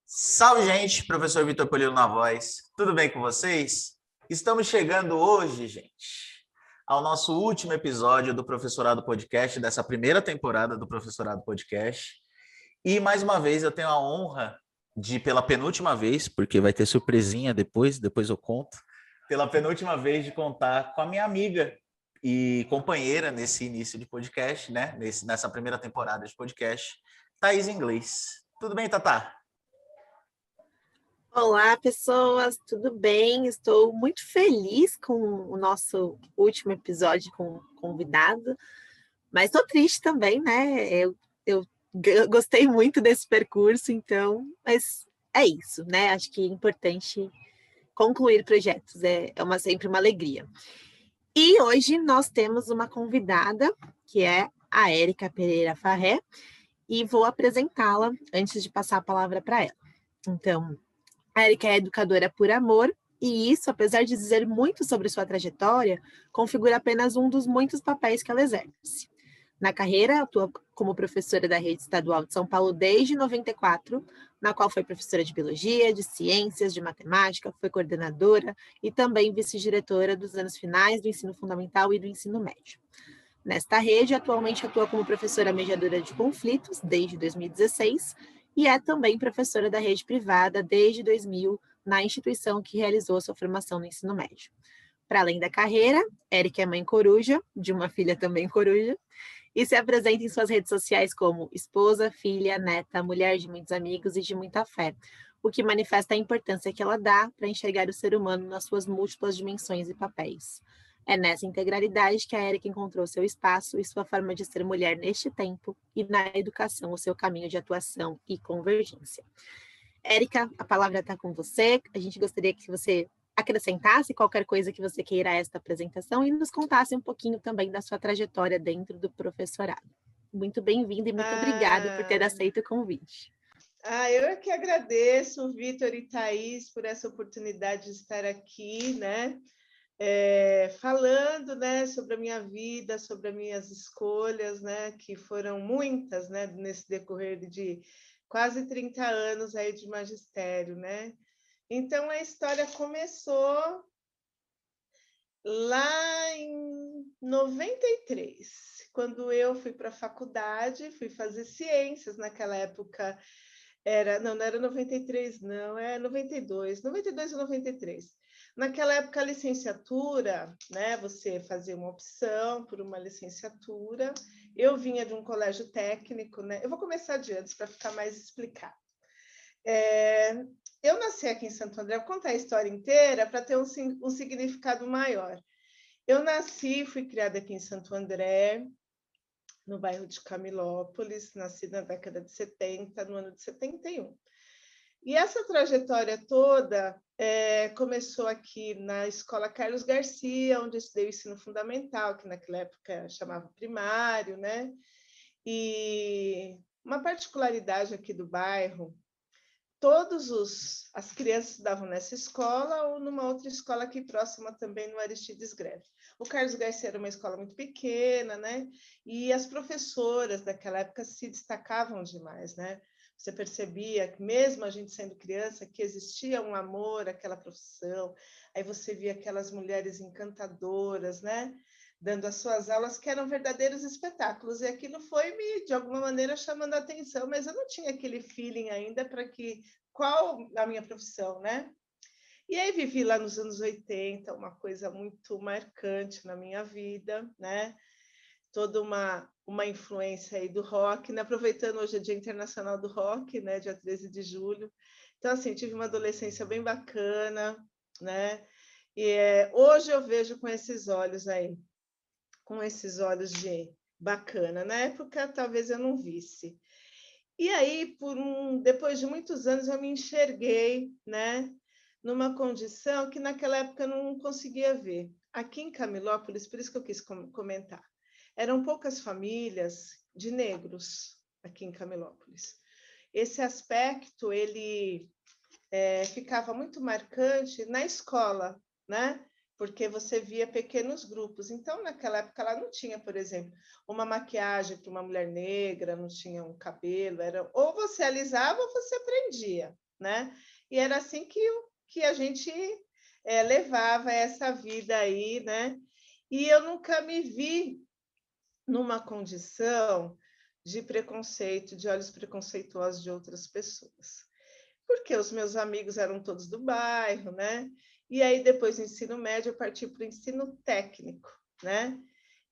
Salve, gente! Professor Vitor Polilo na voz. Tudo bem com vocês? Estamos chegando hoje, gente, ao nosso último episódio do Professorado Podcast, dessa primeira temporada do Professorado Podcast. E, mais uma vez, eu tenho a honra de, pela penúltima vez, porque vai ter surpresinha depois eu conto, pela penúltima vez de contar com a minha amiga e companheira nesse início de podcast, né? Nessa primeira temporada de podcast, Thaís Inglês. Tudo bem, Tatá? Olá, pessoas, tudo bem? Estou muito feliz com o nosso último episódio com o convidado, mas estou triste também, né? Eu gostei muito desse percurso, então, mas é isso, né? Acho que é importante concluir projetos, sempre uma alegria. E hoje nós temos uma convidada, que é a Érica Pereira Farré, e vou apresentá-la antes de passar a palavra para ela. Então, a Érica é educadora por amor, e isso, apesar de dizer muito sobre sua trajetória, configura apenas um dos muitos papéis que ela exerce. Na carreira, atua como professora da Rede Estadual de São Paulo desde 94, na qual foi professora de Biologia, de Ciências, de Matemática, foi coordenadora e também vice-diretora dos anos finais do ensino fundamental e do ensino médio. Nesta rede, atualmente atua como professora mediadora de conflitos desde 2016 e é também professora da rede privada desde 2000 na instituição que realizou sua formação no ensino médio. Para além da carreira, Érica é mãe coruja, de uma filha também coruja, e se apresenta em suas redes sociais como esposa, filha, neta, mulher de muitos amigos e de muita fé, o que manifesta a importância que ela dá para enxergar o ser humano nas suas múltiplas dimensões e papéis. É nessa integralidade que a Érica encontrou seu espaço e sua forma de ser mulher neste tempo e na educação o seu caminho de atuação e convergência. Érica, a palavra está com você. A gente gostaria que você acrescentasse qualquer coisa que você queira a esta apresentação e nos contasse um pouquinho também da sua trajetória dentro do professorado. Muito bem-vinda e muito obrigada por ter aceito o convite. Eu é que agradeço, Vitor e Thaís, por essa oportunidade de estar aqui, né? Falando, né, sobre a minha vida, sobre as minhas escolhas, né, que foram muitas, né, nesse decorrer de quase 30 anos aí de magistério, né? Então, a história começou lá em 93, quando eu fui para a faculdade, fui fazer ciências. Naquela época não era 93, não, é 92 ou 93. Naquela época, a licenciatura, né, você fazia uma opção por uma licenciatura. Eu vinha de um colégio técnico, né? Eu vou começar de antes para ficar mais explicado. Eu nasci aqui em Santo André, vou contar a história inteira para ter um significado maior. Eu nasci, fui criada aqui em Santo André, no bairro de Camilópolis, nasci na década de 70, no ano de 71. E essa trajetória toda começou aqui na Escola Carlos Garcia, onde eu estudei o ensino fundamental, que naquela época chamava primário, né? E uma particularidade aqui do bairro, as crianças estudavam nessa escola ou numa outra escola aqui próxima também, no Aristides Greve. O Carlos Garcia era uma escola muito pequena, né? E as professoras daquela época se destacavam demais, né? Você percebia que, mesmo a gente sendo criança, que existia um amor àquela profissão. Aí você via aquelas mulheres encantadoras, né? Dando as suas aulas, que eram verdadeiros espetáculos. E aquilo foi me, de alguma maneira, chamando a atenção, mas eu não tinha aquele feeling ainda qual a minha profissão, né? E aí vivi lá nos anos 80, uma coisa muito marcante na minha vida, né? Toda uma influência aí do rock, né? Aproveitando hoje é Dia Internacional do Rock, né? Dia 13 de julho. Então, assim, tive uma adolescência bem bacana, né? E hoje eu vejo com esses olhos aí, com esses olhos de bacana. Na época, talvez eu não visse. E aí, depois de muitos anos, eu me enxerguei, né, numa condição que naquela época eu não conseguia ver. Aqui em Camilópolis, por isso que eu quis comentar, eram poucas famílias de negros aqui em Camilópolis. Esse aspecto, ele ficava muito marcante na escola, né? porque você via pequenos grupos. Então, naquela época, ela não tinha, por exemplo, uma maquiagem para uma mulher negra, não tinha um cabelo, era ou você alisava ou você aprendia, né? E era assim que a gente levava essa vida aí, né? E eu nunca me vi numa condição de preconceito, de olhos preconceituosos de outras pessoas. Porque os meus amigos eram todos do bairro, né? E aí, depois do ensino médio, eu parti para o ensino técnico, né?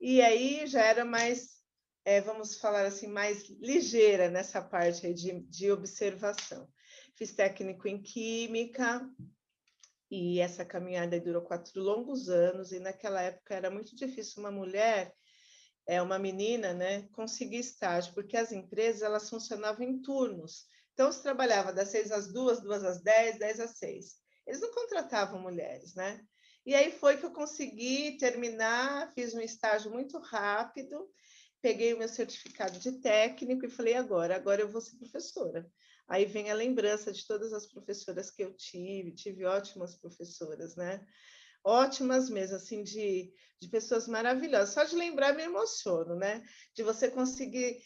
E aí já era mais, vamos falar assim, mais ligeira nessa parte aí de observação. Fiz técnico em Química, e essa caminhada durou 4 longos anos, e naquela época era muito difícil uma mulher, uma menina, né, conseguir estágio, porque as empresas elas funcionavam em turnos. Então, se trabalhava das 6 às 2, 2 às 10, 10 às 6. Eles não contratavam mulheres, né? E aí foi que eu consegui terminar, fiz um estágio muito rápido, peguei o meu certificado de técnico e falei, agora eu vou ser professora. Aí vem a lembrança de todas as professoras que eu tive ótimas professoras, né? Ótimas mesmo, assim, de pessoas maravilhosas. Só de lembrar me emociono, né? De você conseguir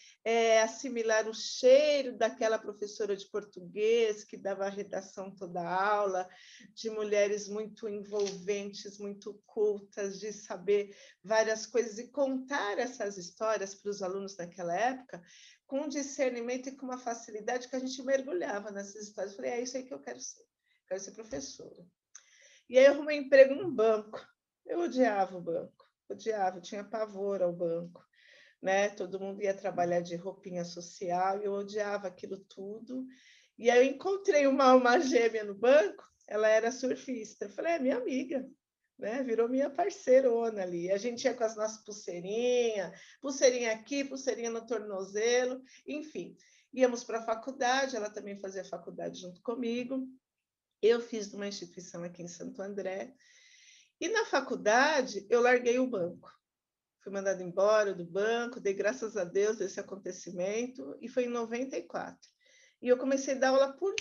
assimilar o cheiro daquela professora de português que dava a redação toda a aula, de mulheres muito envolventes, muito cultas, de saber várias coisas e contar essas histórias para os alunos naquela época com discernimento e com uma facilidade que a gente mergulhava nessas histórias. Eu falei, é isso aí que eu quero ser professora. E aí eu arrumei emprego num banco. Eu odiava o banco, odiava, tinha pavor ao banco, né? Todo mundo ia trabalhar de roupinha social e eu odiava aquilo tudo. E aí eu encontrei uma alma gêmea no banco, ela era surfista. Eu falei, minha amiga, né? Virou minha parceirona ali. A gente ia com as nossas pulseirinha aqui, pulseirinha no tornozelo, enfim. Íamos para a faculdade, ela também fazia faculdade junto comigo. Eu fiz numa instituição aqui em Santo André. E na faculdade, eu larguei o banco. Fui mandada embora do banco, dei graças a Deus desse acontecimento, e foi em 94. E eu comecei a dar aula por,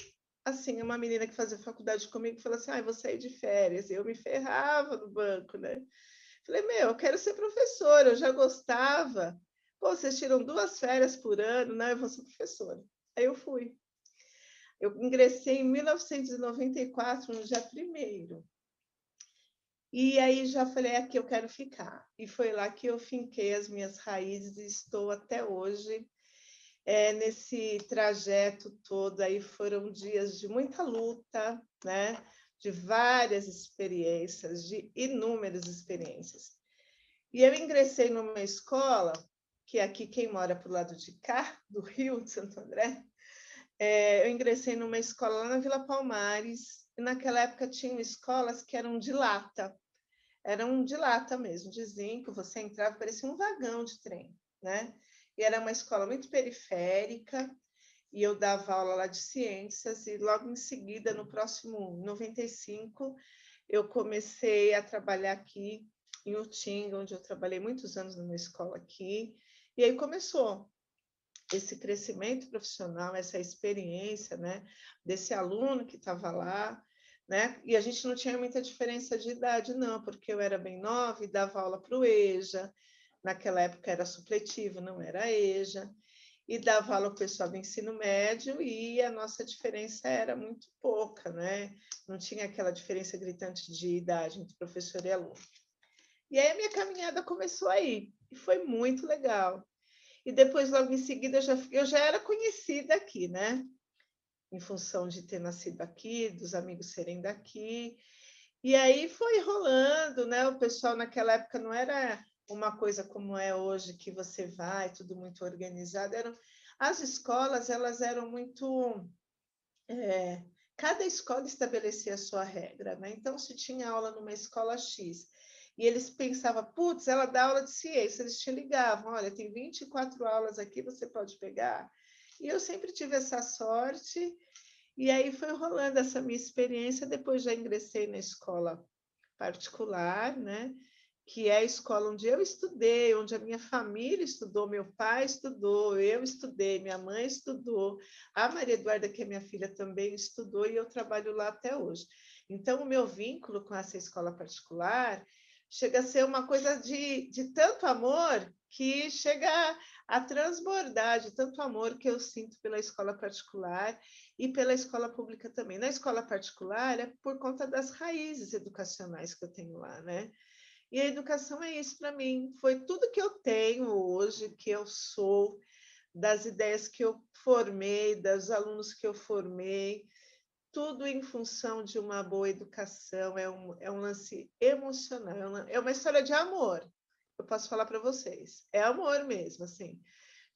assim, uma menina que fazia faculdade comigo falou assim, vou sair de férias. E eu me ferrava no banco, né? Falei, eu quero ser professora, eu já gostava. Pô, vocês tiram 2 férias por ano, né? Eu vou ser professora. Aí eu fui. Eu ingressei em 1994, no dia 1º. E aí já falei, aqui eu quero ficar. E foi lá que eu finquei as minhas raízes e estou até hoje. Nesse trajeto todo aí foram dias de muita luta, né? De várias experiências, de inúmeras experiências. E eu ingressei numa escola, que aqui quem mora para o lado de cá, do Rio de Santo André, eu ingressei numa escola lá na Vila Palmares, e naquela época tinham escolas que eram de lata mesmo, de zinco, você entrava, parecia um vagão de trem, né? E era uma escola muito periférica, e eu dava aula lá de ciências, e logo em seguida, no próximo 95, eu comecei a trabalhar aqui em Utinga, onde eu trabalhei muitos anos numa escola aqui, e aí começou esse crescimento profissional, essa experiência, né, desse aluno que estava lá, né? E a gente não tinha muita diferença de idade, não, porque eu era bem nova e dava aula para o EJA, naquela época era supletivo, não era EJA, e dava aula para o pessoal do ensino médio, e a nossa diferença era muito pouca, né? Não tinha aquela diferença gritante de idade entre professor e aluno. E aí a minha caminhada começou aí, e foi muito legal. E depois, logo em seguida, eu já era conhecida aqui, né? Em função de ter nascido aqui, dos amigos serem daqui. E aí foi rolando, né? O pessoal naquela época não era uma coisa como é hoje, que você vai, tudo muito organizado. As escolas, elas eram muito... cada escola estabelecia a sua regra, né? Então, se tinha aula numa escola X, e eles pensavam, putz, ela dá aula de ciência, eles te ligavam, olha, tem 24 aulas aqui, você pode pegar? E eu sempre tive essa sorte, e aí foi rolando essa minha experiência, depois já ingressei na escola particular, né? Que é a escola onde eu estudei, onde a minha família estudou, meu pai estudou, eu estudei, minha mãe estudou, a Maria Eduarda, que é minha filha, também estudou, e eu trabalho lá até hoje. Então, o meu vínculo com essa escola particular chega a ser uma coisa de tanto amor que chega a transbordar de tanto amor que eu sinto pela escola particular e pela escola pública também. Na escola particular é por conta das raízes educacionais que eu tenho lá, né? E a educação é isso para mim, foi tudo que eu tenho hoje, que eu sou, das ideias que eu formei, dos alunos que eu formei, tudo em função de uma boa educação, é um lance emocional, é uma história de amor, eu posso falar para vocês, é amor mesmo, assim,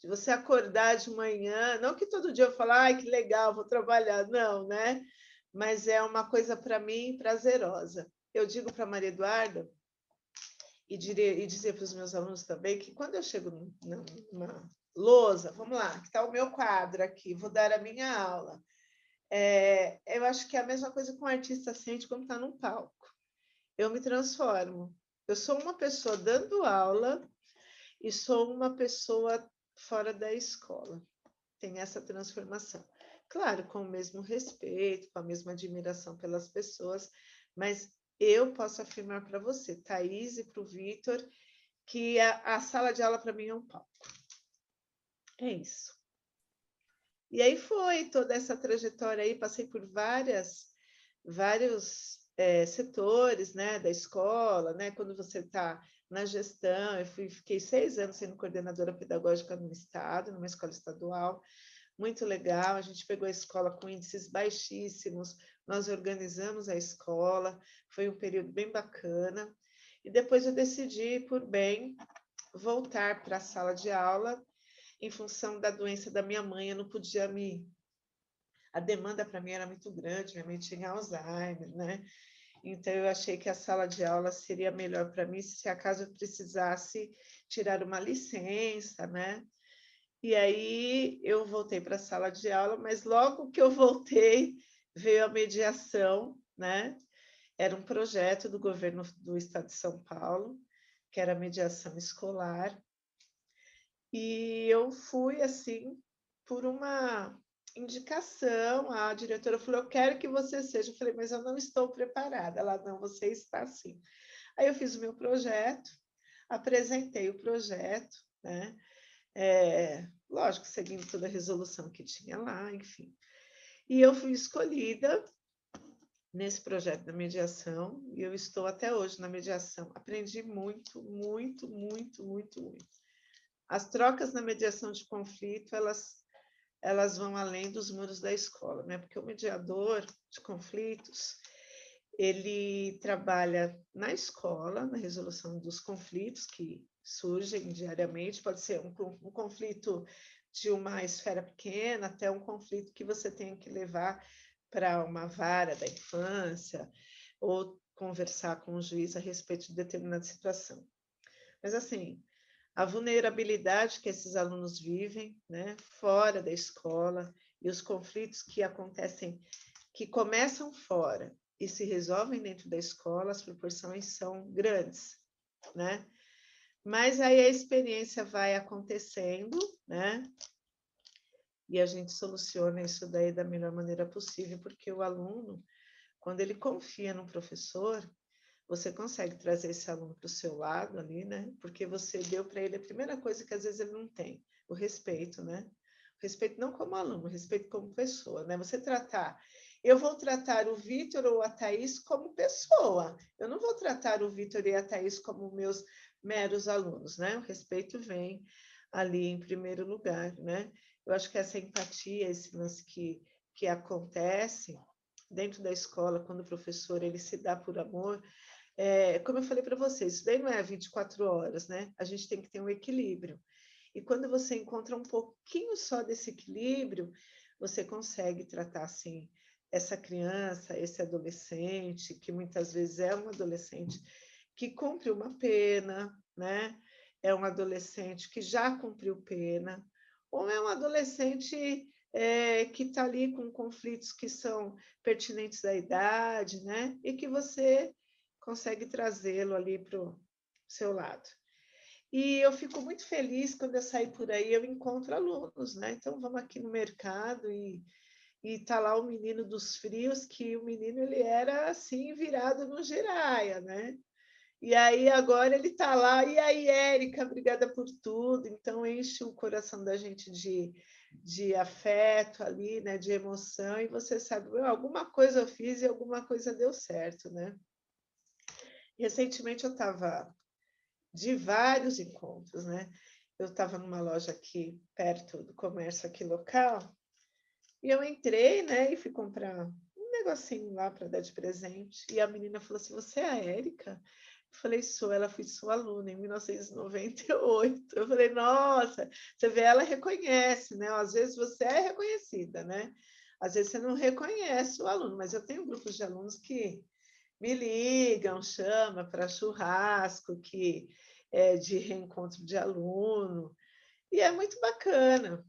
de você acordar de manhã, não que todo dia eu falo, ai, que legal, vou trabalhar, não, né? Mas é uma coisa para mim prazerosa. Eu digo para Maria Eduarda, e dizer para os meus alunos também, que quando eu chego numa lousa, vamos lá, que está o meu quadro aqui, vou dar a minha aula, eu acho que é a mesma coisa que um artista sente quando está num palco. Eu me transformo. Eu sou uma pessoa dando aula e sou uma pessoa fora da escola. Tem essa transformação. Claro, com o mesmo respeito, com a mesma admiração pelas pessoas, mas eu posso afirmar para você, Thaís, e para o Vitor, que a sala de aula para mim é um palco. É isso. E aí foi toda essa trajetória aí, passei por vários setores, né, da escola, né, quando você está na gestão, fiquei 6 anos sendo coordenadora pedagógica no estado, numa escola estadual, muito legal, a gente pegou a escola com índices baixíssimos, nós organizamos a escola, foi um período bem bacana, e depois eu decidi, por bem, voltar para a sala de aula, em função da doença da minha mãe, eu não podia a demanda para mim era muito grande, minha mãe tinha Alzheimer, né? Então eu achei que a sala de aula seria melhor para mim se acaso eu precisasse tirar uma licença, né? E aí eu voltei para a sala de aula, mas logo que eu voltei, veio a mediação, né? Era um projeto do governo do estado de São Paulo, que era a mediação escolar. E eu fui assim por uma indicação, a diretora falou: "Eu quero que você seja". Eu falei: "Mas eu não estou preparada". Ela: "Não, você está sim". Aí eu fiz o meu projeto, apresentei o projeto, né? Lógico, seguindo toda a resolução que tinha lá, enfim. E eu fui escolhida nesse projeto da mediação, e eu estou até hoje na mediação. Aprendi muito, muito, muito, muito, muito. As trocas na mediação de conflito, elas vão além dos muros da escola, né? Porque o mediador de conflitos, ele trabalha na escola, na resolução dos conflitos que surgem diariamente, pode ser um conflito de uma esfera pequena até um conflito que você tem que levar para uma vara da infância ou conversar com o juiz a respeito de determinada situação. Mas, assim, a vulnerabilidade que esses alunos vivem, né, fora da escola, e os conflitos que acontecem, que começam fora e se resolvem dentro da escola, as proporções são grandes, né? Mas aí a experiência vai acontecendo, né? E a gente soluciona isso daí da melhor maneira possível, porque o aluno, quando ele confia no professor, você consegue trazer esse aluno para o seu lado ali, né? Porque você deu para ele a primeira coisa que às vezes ele não tem, o respeito, né? O respeito não como aluno, o respeito como pessoa, né? Você tratar. Eu vou tratar o Vitor ou a Thaís como pessoa. Eu não vou tratar o Vitor e a Thaís como meus meros alunos, né? O respeito vem ali em primeiro lugar, né? Eu acho que essa empatia, esse lance que acontece dentro da escola, quando o professor ele se dá por amor, como eu falei para vocês, isso daí não é 24 horas, né? A gente tem que ter um equilíbrio. E quando você encontra um pouquinho só desse equilíbrio, você consegue tratar, assim, essa criança, esse adolescente, que muitas vezes é um adolescente que cumpre uma pena, né? É um adolescente que já cumpriu pena, ou é um adolescente que está ali com conflitos que são pertinentes à idade, né? E que você consegue trazê-lo ali para o seu lado. E eu fico muito feliz quando eu sair por aí, eu encontro alunos, né? Então, vamos aqui no mercado e tá lá o menino dos frios, que o menino ele era assim, virado no giraia, né? E aí agora ele está lá, e aí, Érica, obrigada por tudo. Então enche o coração da gente de afeto ali, né? De emoção, e você sabe, alguma coisa eu fiz e alguma coisa deu certo, né? Recentemente eu estava de vários encontros, né? Eu estava numa loja aqui perto do comércio aqui local, e eu entrei, né? E fui comprar um negocinho lá para dar de presente. E a menina falou assim: "Você é a Érica?" Eu falei: "Sou". Ela: "Fui sua aluna em 1998". Eu falei: "Nossa", você vê, ela reconhece, né? Às vezes você é reconhecida, né? Às vezes você não reconhece o aluno, mas eu tenho grupos de alunos que me ligam, chama para churrasco, que é de reencontro de aluno, e é muito bacana.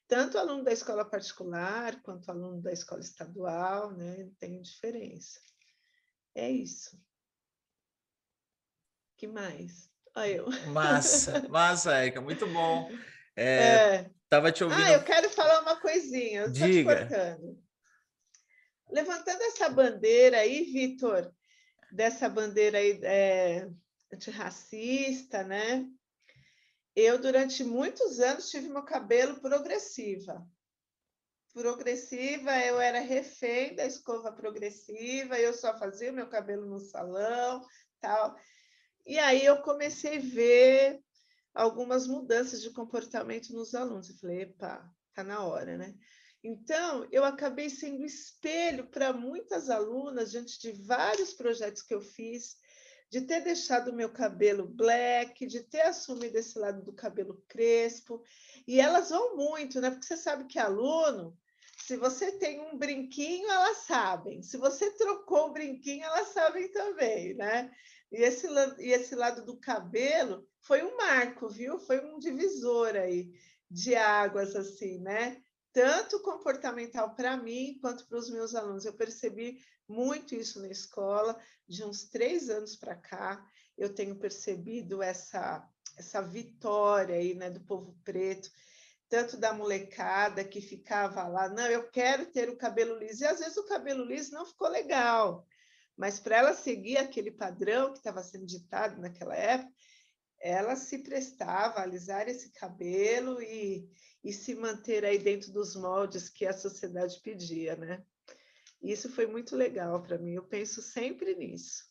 Tanto aluno da escola particular quanto aluno da escola estadual, né? Tem diferença. É isso. Que mais? Olha eu. Massa, Érica, muito bom. É. Tava te ouvindo. Eu quero falar uma coisinha, só te Diga. cortando. Levantando essa bandeira aí, Vitor, dessa bandeira aí antirracista, né? Eu, durante muitos anos, tive meu cabelo progressiva. Eu era refém da escova progressiva, eu só fazia o meu cabelo no salão, tal. E aí eu comecei a ver algumas mudanças de comportamento nos alunos. Eu falei: "Epa, tá na hora, né?" Então, eu acabei sendo espelho para muitas alunas diante de vários projetos que eu fiz, de ter deixado o meu cabelo black, de ter assumido esse lado do cabelo crespo. E elas vão muito, né? Porque você sabe que aluno, se você tem um brinquinho, elas sabem. Se você trocou o brinquinho, elas sabem também, né? E esse lado do cabelo foi um marco, viu? Foi um divisor aí de águas, assim, né? Tanto comportamental para mim quanto para os meus alunos. Eu percebi muito isso na escola. De uns 3 anos para cá, eu tenho percebido essa vitória aí, né, do povo preto, tanto da molecada que ficava lá: "Não, eu quero ter o cabelo liso", e às vezes o cabelo liso não ficou legal, mas para ela seguir aquele padrão que estava sendo ditado naquela época, ela se prestava a alisar esse cabelo e se manter aí dentro dos moldes que a sociedade pedia, né? Isso foi muito legal para mim, eu penso sempre nisso.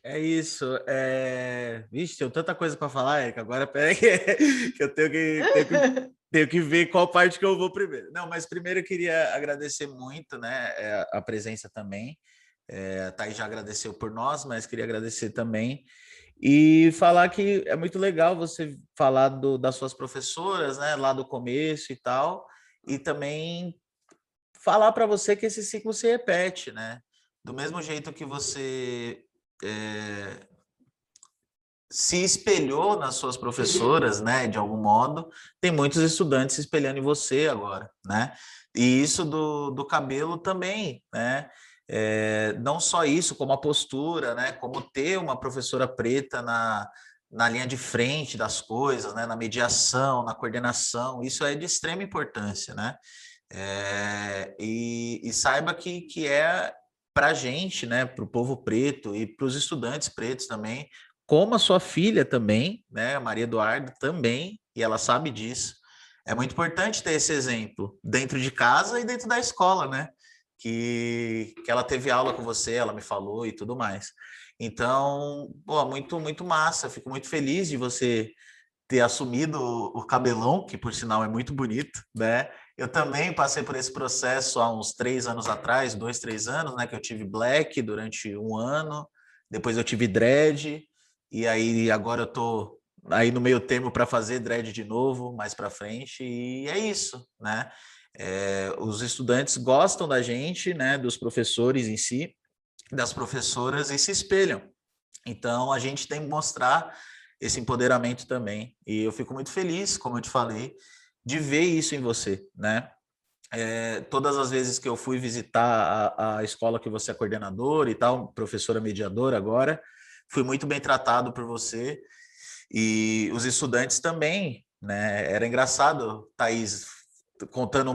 É isso. Vixe, tenho tanta coisa para falar, Érica. Agora, peraí, que eu tenho que ver qual parte que eu vou primeiro. Não, mas primeiro eu queria agradecer muito, né, a presença também. A Thaís já agradeceu por nós, mas queria agradecer também. E falar que é muito legal você falar das suas professoras, né, lá do começo e tal, e também falar para você que esse ciclo se repete, né? Do mesmo jeito que você se espelhou nas suas professoras, né, de algum modo, tem muitos estudantes se espelhando em você agora, né? E isso do cabelo também, né? Não só isso, como a postura, né? Como ter uma professora preta na linha de frente das coisas, né? Na mediação, na coordenação, isso é de extrema importância, né? E saiba que é para a gente, né? Para o povo preto e para os estudantes pretos também, como a sua filha também, né, a Maria Eduarda também, e ela sabe disso. É muito importante ter esse exemplo dentro de casa e dentro da escola, né? Que ela teve aula com você, ela me falou e tudo mais. Então, pô, muito massa. Fico muito feliz de você ter assumido o cabelão, que por sinal é muito bonito, né? Eu também passei por esse processo há uns 3 anos atrás, 2, 3 anos, né? Que eu tive black durante um ano, depois eu tive dread, e aí agora eu tô aí no meio termo para fazer dread de novo, mais para frente, e é isso, né? Os estudantes gostam da gente, né? Dos professores em si, das professoras, e se espelham. Então, a gente tem que mostrar esse empoderamento também. E eu fico muito feliz, como eu te falei, de ver isso em você, né? Todas as vezes que eu fui visitar a escola que você é coordenadora e tal, professora mediadora agora, fui muito bem tratado por você. E os estudantes também, né? Era engraçado, Thaís, contando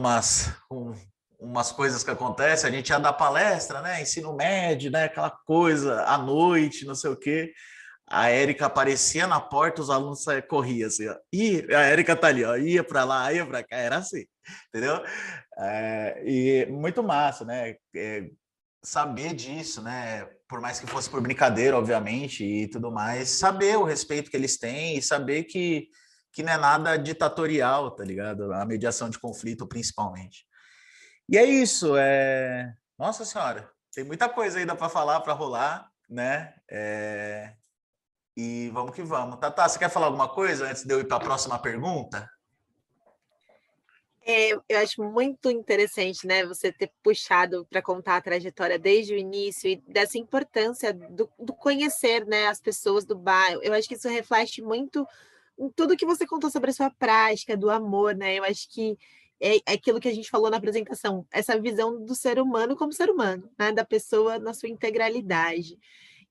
umas coisas que acontecem, a gente ia dar palestra, né? Ensino médio, né? Aquela coisa à noite, não sei o quê. A Érica aparecia na porta, os alunos corriam assim, ó. E a Érica tá ali, ó, ia para lá, ia para cá, era assim, entendeu? E muito massa, né? Saber disso, né? Por mais que fosse por brincadeira, obviamente, e tudo mais, saber o respeito que eles têm e saber que não é nada ditatorial, tá ligado? A mediação de conflito, principalmente. E é isso, Nossa Senhora, tem muita coisa ainda para falar, para rolar, né? E vamos que vamos. Tatá, você quer falar alguma coisa antes de eu ir para a próxima pergunta? Eu acho muito interessante, né, você ter puxado para contar a trajetória desde o início e dessa importância do conhecer, né, as pessoas do bairro. Eu acho que isso reflete muito em tudo que você contou sobre a sua prática, do amor, né? Eu acho que é aquilo que a gente falou na apresentação, essa visão do ser humano como ser humano, né, da pessoa na sua integralidade.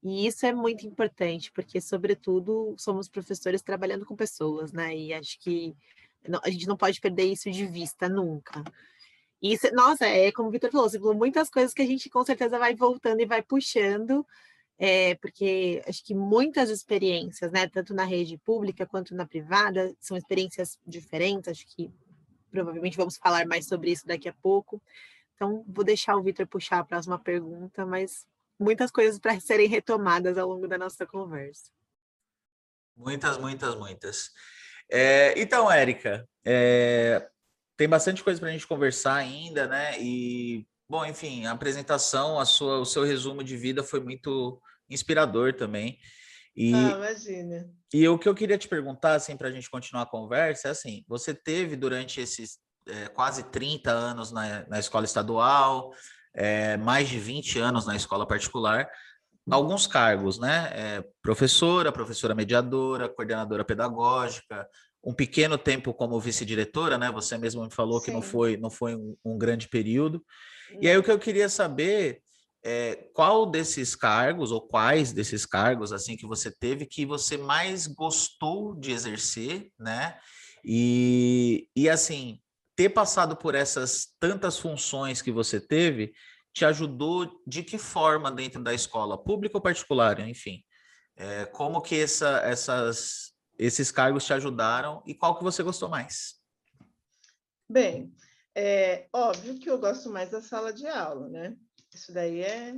E isso é muito importante, porque, sobretudo, somos professores trabalhando com pessoas, né? E acho que a gente não pode perder isso de vista nunca. E isso, nossa, como o Vitor falou, você falou muitas coisas que a gente com certeza vai voltando e vai puxando, porque acho que muitas experiências, né, tanto na rede pública quanto na privada, são experiências diferentes. Acho que provavelmente vamos falar mais sobre isso daqui a pouco. Então, vou deixar o Vitor puxar a próxima pergunta, mas muitas coisas para serem retomadas ao longo da nossa conversa. Muitas, muitas, muitas. Então, Érica, tem bastante coisa para a gente conversar ainda, né? E, bom, enfim, a apresentação, o seu resumo de vida foi muito inspirador também. Ah, E, imagina. e o que eu queria te perguntar, assim, para a gente continuar a conversa, é assim, você teve durante esses quase 30 anos na escola estadual, mais de 20 anos na escola particular, alguns cargos, né? Professora mediadora, coordenadora pedagógica, um pequeno tempo como vice-diretora, né? Você mesmo me falou que Sim, não foi um grande período. E aí o que não. eu queria saber é qual desses cargos, ou quais desses cargos, assim, que você teve, que você mais gostou de exercer, né? E assim, ter passado por essas tantas funções que você teve, te ajudou de que forma dentro da escola, pública ou particular, enfim? Como que esses cargos te ajudaram e qual que você gostou mais? Bem, é óbvio que eu gosto mais da sala de aula, né? Isso daí é.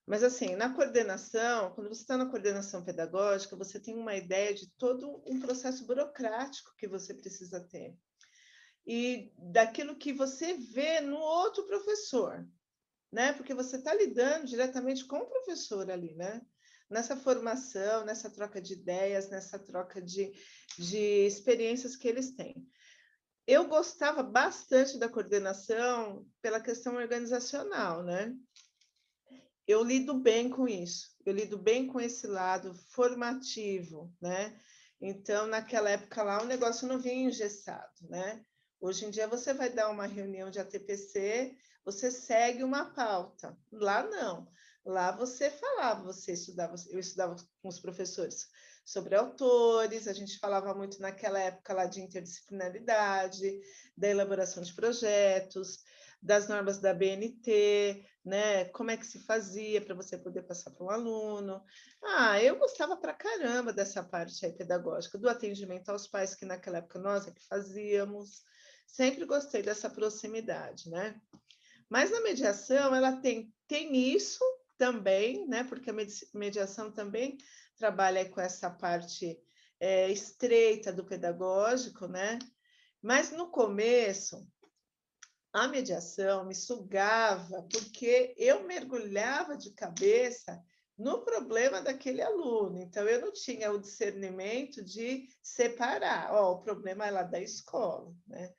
Mas, assim, na coordenação, quando você está na coordenação pedagógica, você tem uma ideia de todo um processo burocrático que você precisa ter. E daquilo que você vê no outro professor, né? Porque você está lidando diretamente com o professor ali, né? Nessa formação, nessa troca de ideias, nessa troca de experiências que eles têm. Eu gostava bastante da coordenação pela questão organizacional, né? Eu lido bem com isso, eu lido bem com esse lado formativo, né? Então, naquela época lá, o negócio não vinha engessado, né? Hoje em dia, você vai dar uma reunião de ATPC, você segue uma pauta. Lá, não. Lá você falava, eu estudava com os professores sobre autores, a gente falava muito naquela época lá de interdisciplinaridade, da elaboração de projetos, das normas da BNT, né? Como é que se fazia para você poder passar para um aluno. Eu gostava pra caramba dessa parte aí pedagógica, do atendimento aos pais, que naquela época nós é que fazíamos. Sempre gostei dessa proximidade, né? Mas na mediação, ela tem isso também, né? Porque a mediação também trabalha com essa parte estreita do pedagógico, né? Mas no começo, a mediação me sugava, porque eu mergulhava de cabeça no problema daquele aluno. Então, eu não tinha o discernimento de separar. O problema é lá da escola, né?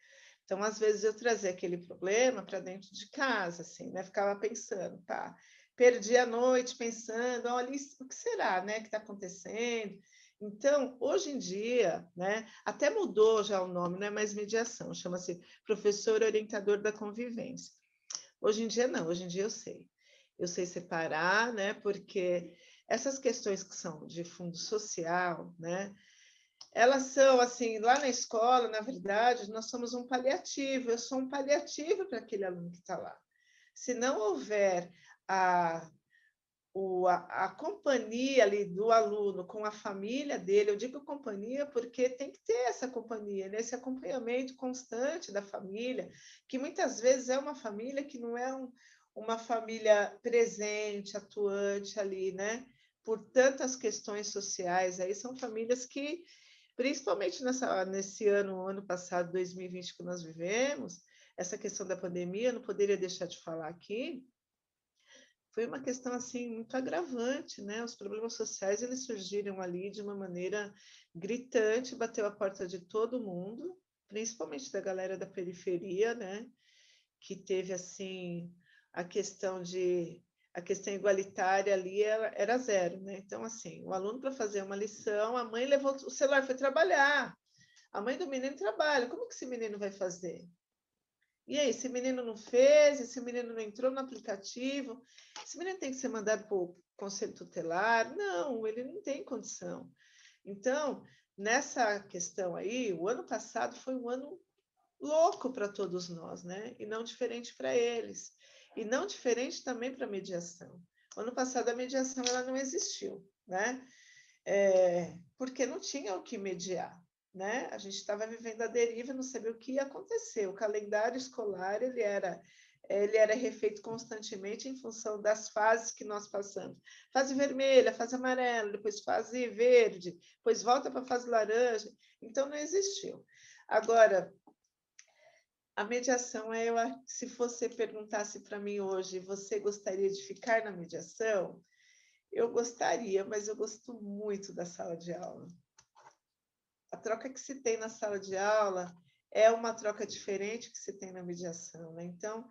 Então, às vezes, eu trazia aquele problema para dentro de casa, assim, né? Ficava pensando, tá? Perdi a noite pensando, olha, o que será, né, que está acontecendo? Então, hoje em dia, né, até mudou já o nome, não é mais mediação, chama-se professor orientador da convivência. Hoje em dia, não, hoje em dia eu sei. Eu sei separar, né, porque essas questões que são de fundo social, né, elas são, assim, lá na escola, na verdade, nós somos um paliativo, eu sou um paliativo para aquele aluno que está lá. Se não houver a companhia ali do aluno com a família dele, eu digo companhia porque tem que ter essa companhia, né? Esse acompanhamento constante da família, que muitas vezes é uma família que não é uma família presente, atuante ali, né? Por tantas questões sociais, aí são famílias que, principalmente nesse ano passado, 2020, que nós vivemos, essa questão da pandemia, eu não poderia deixar de falar aqui, foi uma questão assim muito agravante, né? Os problemas sociais eles surgiram ali de uma maneira gritante, bateu a porta de todo mundo, principalmente da galera da periferia, né? Que teve assim a questão igualitária ali era zero, né? Então assim, o aluno para fazer uma lição, a mãe levou o celular, foi trabalhar. A mãe do menino trabalha, como que esse menino vai fazer? E aí, esse menino não fez, esse menino não entrou no aplicativo, esse menino tem que ser mandado para o conselho tutelar? Não, ele não tem condição. Então, nessa questão aí, o ano passado foi um ano louco para todos nós, né? E não diferente para eles. E não diferente também para a mediação. O ano passado a mediação ela não existiu, né? Porque não tinha o que mediar. Né? A gente estava vivendo a deriva, não sabia o que ia acontecer. O calendário escolar ele era refeito constantemente em função das fases que nós passamos. Fase vermelha, fase amarela, depois fase verde, depois volta para a fase laranja. Então, não existiu. Agora, a mediação, se você perguntasse para mim hoje, você gostaria de ficar na mediação? Eu gostaria, mas eu gosto muito da sala de aula. A troca que se tem na sala de aula é uma troca diferente que se tem na mediação, né? Então,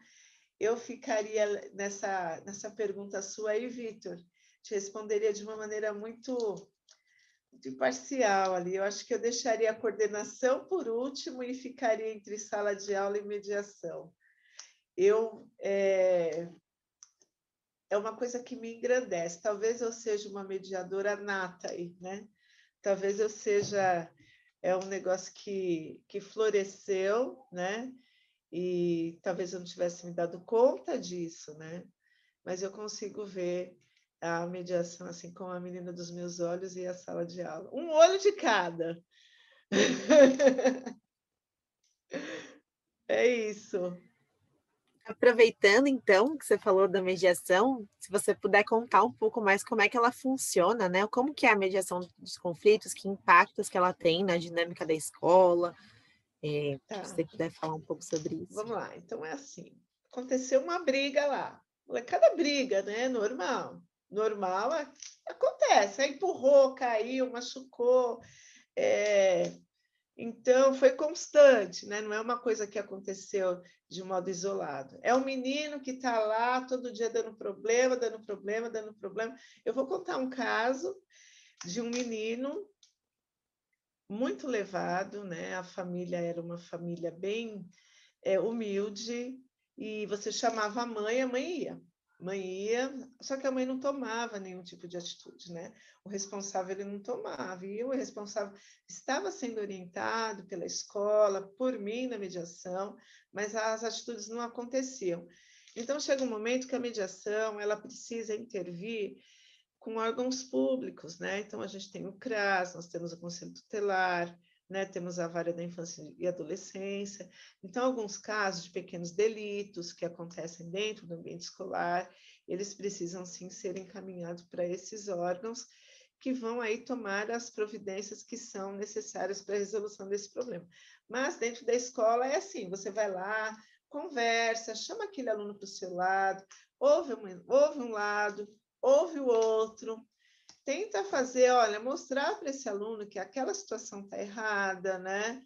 eu ficaria nessa pergunta sua aí, Vitor, te responderia de uma maneira muito, muito imparcial ali. Eu acho que eu deixaria a coordenação por último e ficaria entre sala de aula e mediação. É uma coisa que me engrandece. Talvez eu seja uma mediadora nata aí, né? Talvez eu seja um negócio que floresceu, né? E talvez eu não tivesse me dado conta disso, né? Mas eu consigo ver a mediação assim como a menina dos meus olhos e a sala de aula. Um olho de cada. É isso. Aproveitando, então, que você falou da mediação, se você puder contar um pouco mais como é que ela funciona, né? Como que é a mediação dos conflitos, que impactos que ela tem na dinâmica da escola, se Tá. você puder falar um pouco sobre isso. Vamos lá. Então, é assim. Aconteceu uma briga lá. Cada briga, né? Normal. Normal acontece. Aí empurrou, caiu, machucou. Então, foi constante, né? Não é uma coisa que aconteceu de modo isolado. É um menino que está lá todo dia dando problema, dando problema, dando problema. Eu vou contar um caso de um menino muito levado, né? A família era uma família bem humilde, e você chamava a mãe ia. Mãe ia, só que a mãe não tomava nenhum tipo de atitude, né? O responsável ele não tomava, e o responsável estava sendo orientado pela escola, por mim na mediação, mas as atitudes não aconteciam. Então chega um momento que a mediação ela precisa intervir com órgãos públicos, né? Então a gente tem o CRAS, nós temos o Conselho Tutelar, né? Temos a Vara da Infância e Adolescência. Então, alguns casos de pequenos delitos que acontecem dentro do ambiente escolar, eles precisam sim ser encaminhados para esses órgãos que vão aí tomar as providências que são necessárias para a resolução desse problema. Mas dentro da escola é assim, você vai lá, conversa, chama aquele aluno para o seu lado, ouve um lado, ouve o outro, tenta fazer, olha, mostrar para esse aluno que aquela situação está errada, né?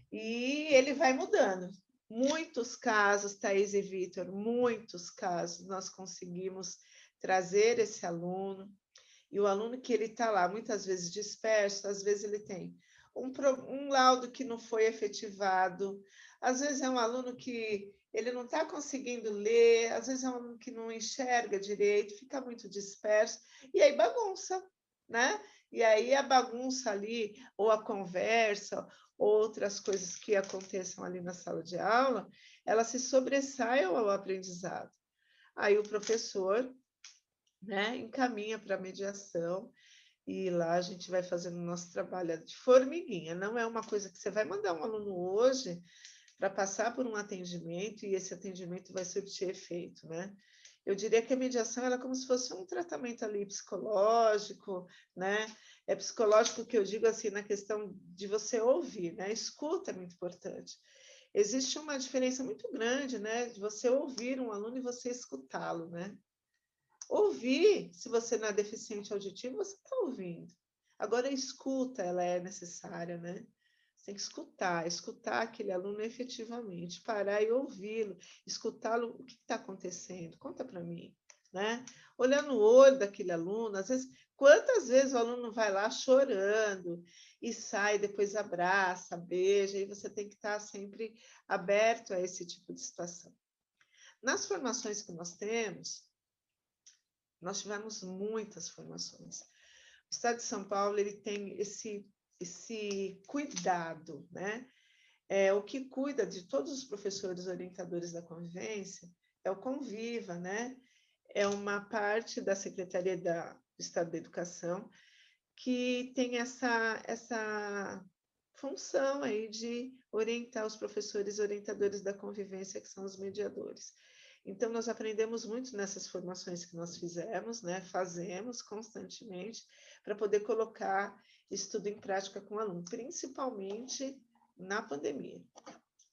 E ele vai mudando. Muitos casos, Thaís e Vitor, muitos casos, nós conseguimos trazer esse aluno, e o aluno que ele está lá, muitas vezes disperso, às vezes ele tem um laudo que não foi efetivado, às vezes é um aluno que ele não está conseguindo ler, às vezes é um aluno que não enxerga direito, fica muito disperso, e aí bagunça, né? E aí a bagunça ali, ou a conversa, outras coisas que aconteçam ali na sala de aula, elas se sobressaiam ao aprendizado. Aí o professor, né, encaminha para a mediação, e lá a gente vai fazendo o nosso trabalho de formiguinha. Não é uma coisa que você vai mandar um aluno hoje para passar por um atendimento e esse atendimento vai surtir efeito, né? Eu diria que a mediação ela é como se fosse um tratamento ali psicológico, né? É psicológico que eu digo assim na questão de você ouvir, né? A escuta é muito importante. Existe uma diferença muito grande, né? De você ouvir um aluno e você escutá-lo, né? Ouvir, se você não é deficiente auditivo, você está ouvindo. Agora, a escuta, ela é necessária, né? Você tem que escutar aquele aluno efetivamente, parar e ouvi-lo, escutá-lo, o que está acontecendo? Conta para mim, né? Olhar no olho daquele aluno, às vezes, quantas vezes o aluno vai lá chorando e sai, depois abraça, beija, e você tem que estar sempre aberto a esse tipo de situação. Nas formações que nós temos, nós tivemos muitas formações. O Estado de São Paulo ele tem esse cuidado, né? O que cuida de todos os professores orientadores da convivência é o Conviva, né? É uma parte da Secretaria do Estado da Educação que tem essa função aí de orientar os professores orientadores da convivência, que são os mediadores. Então, nós aprendemos muito nessas formações que nós fizemos, né? Fazemos constantemente, para poder colocar isso tudo em prática com o aluno, principalmente na pandemia,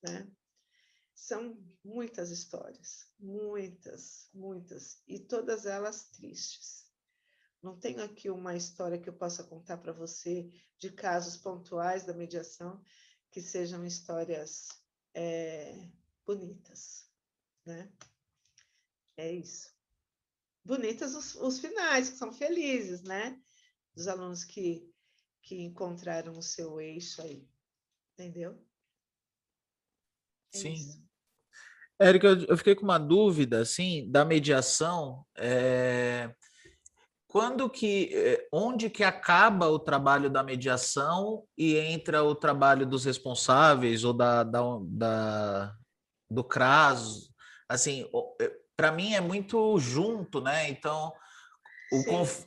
né? São muitas histórias, muitas, e todas elas tristes. Não tenho aqui uma história que eu possa contar para você de casos pontuais da mediação que sejam histórias bonitas, né? É isso. Bonitas os finais, que são felizes, né? Dos alunos que encontraram o seu eixo aí. Entendeu? É Sim. isso. Érica, eu fiquei com uma dúvida, assim, da mediação. Onde que acaba o trabalho da mediação e entra o trabalho dos responsáveis ou do CRAS? Assim, para mim é muito junto, né? Então,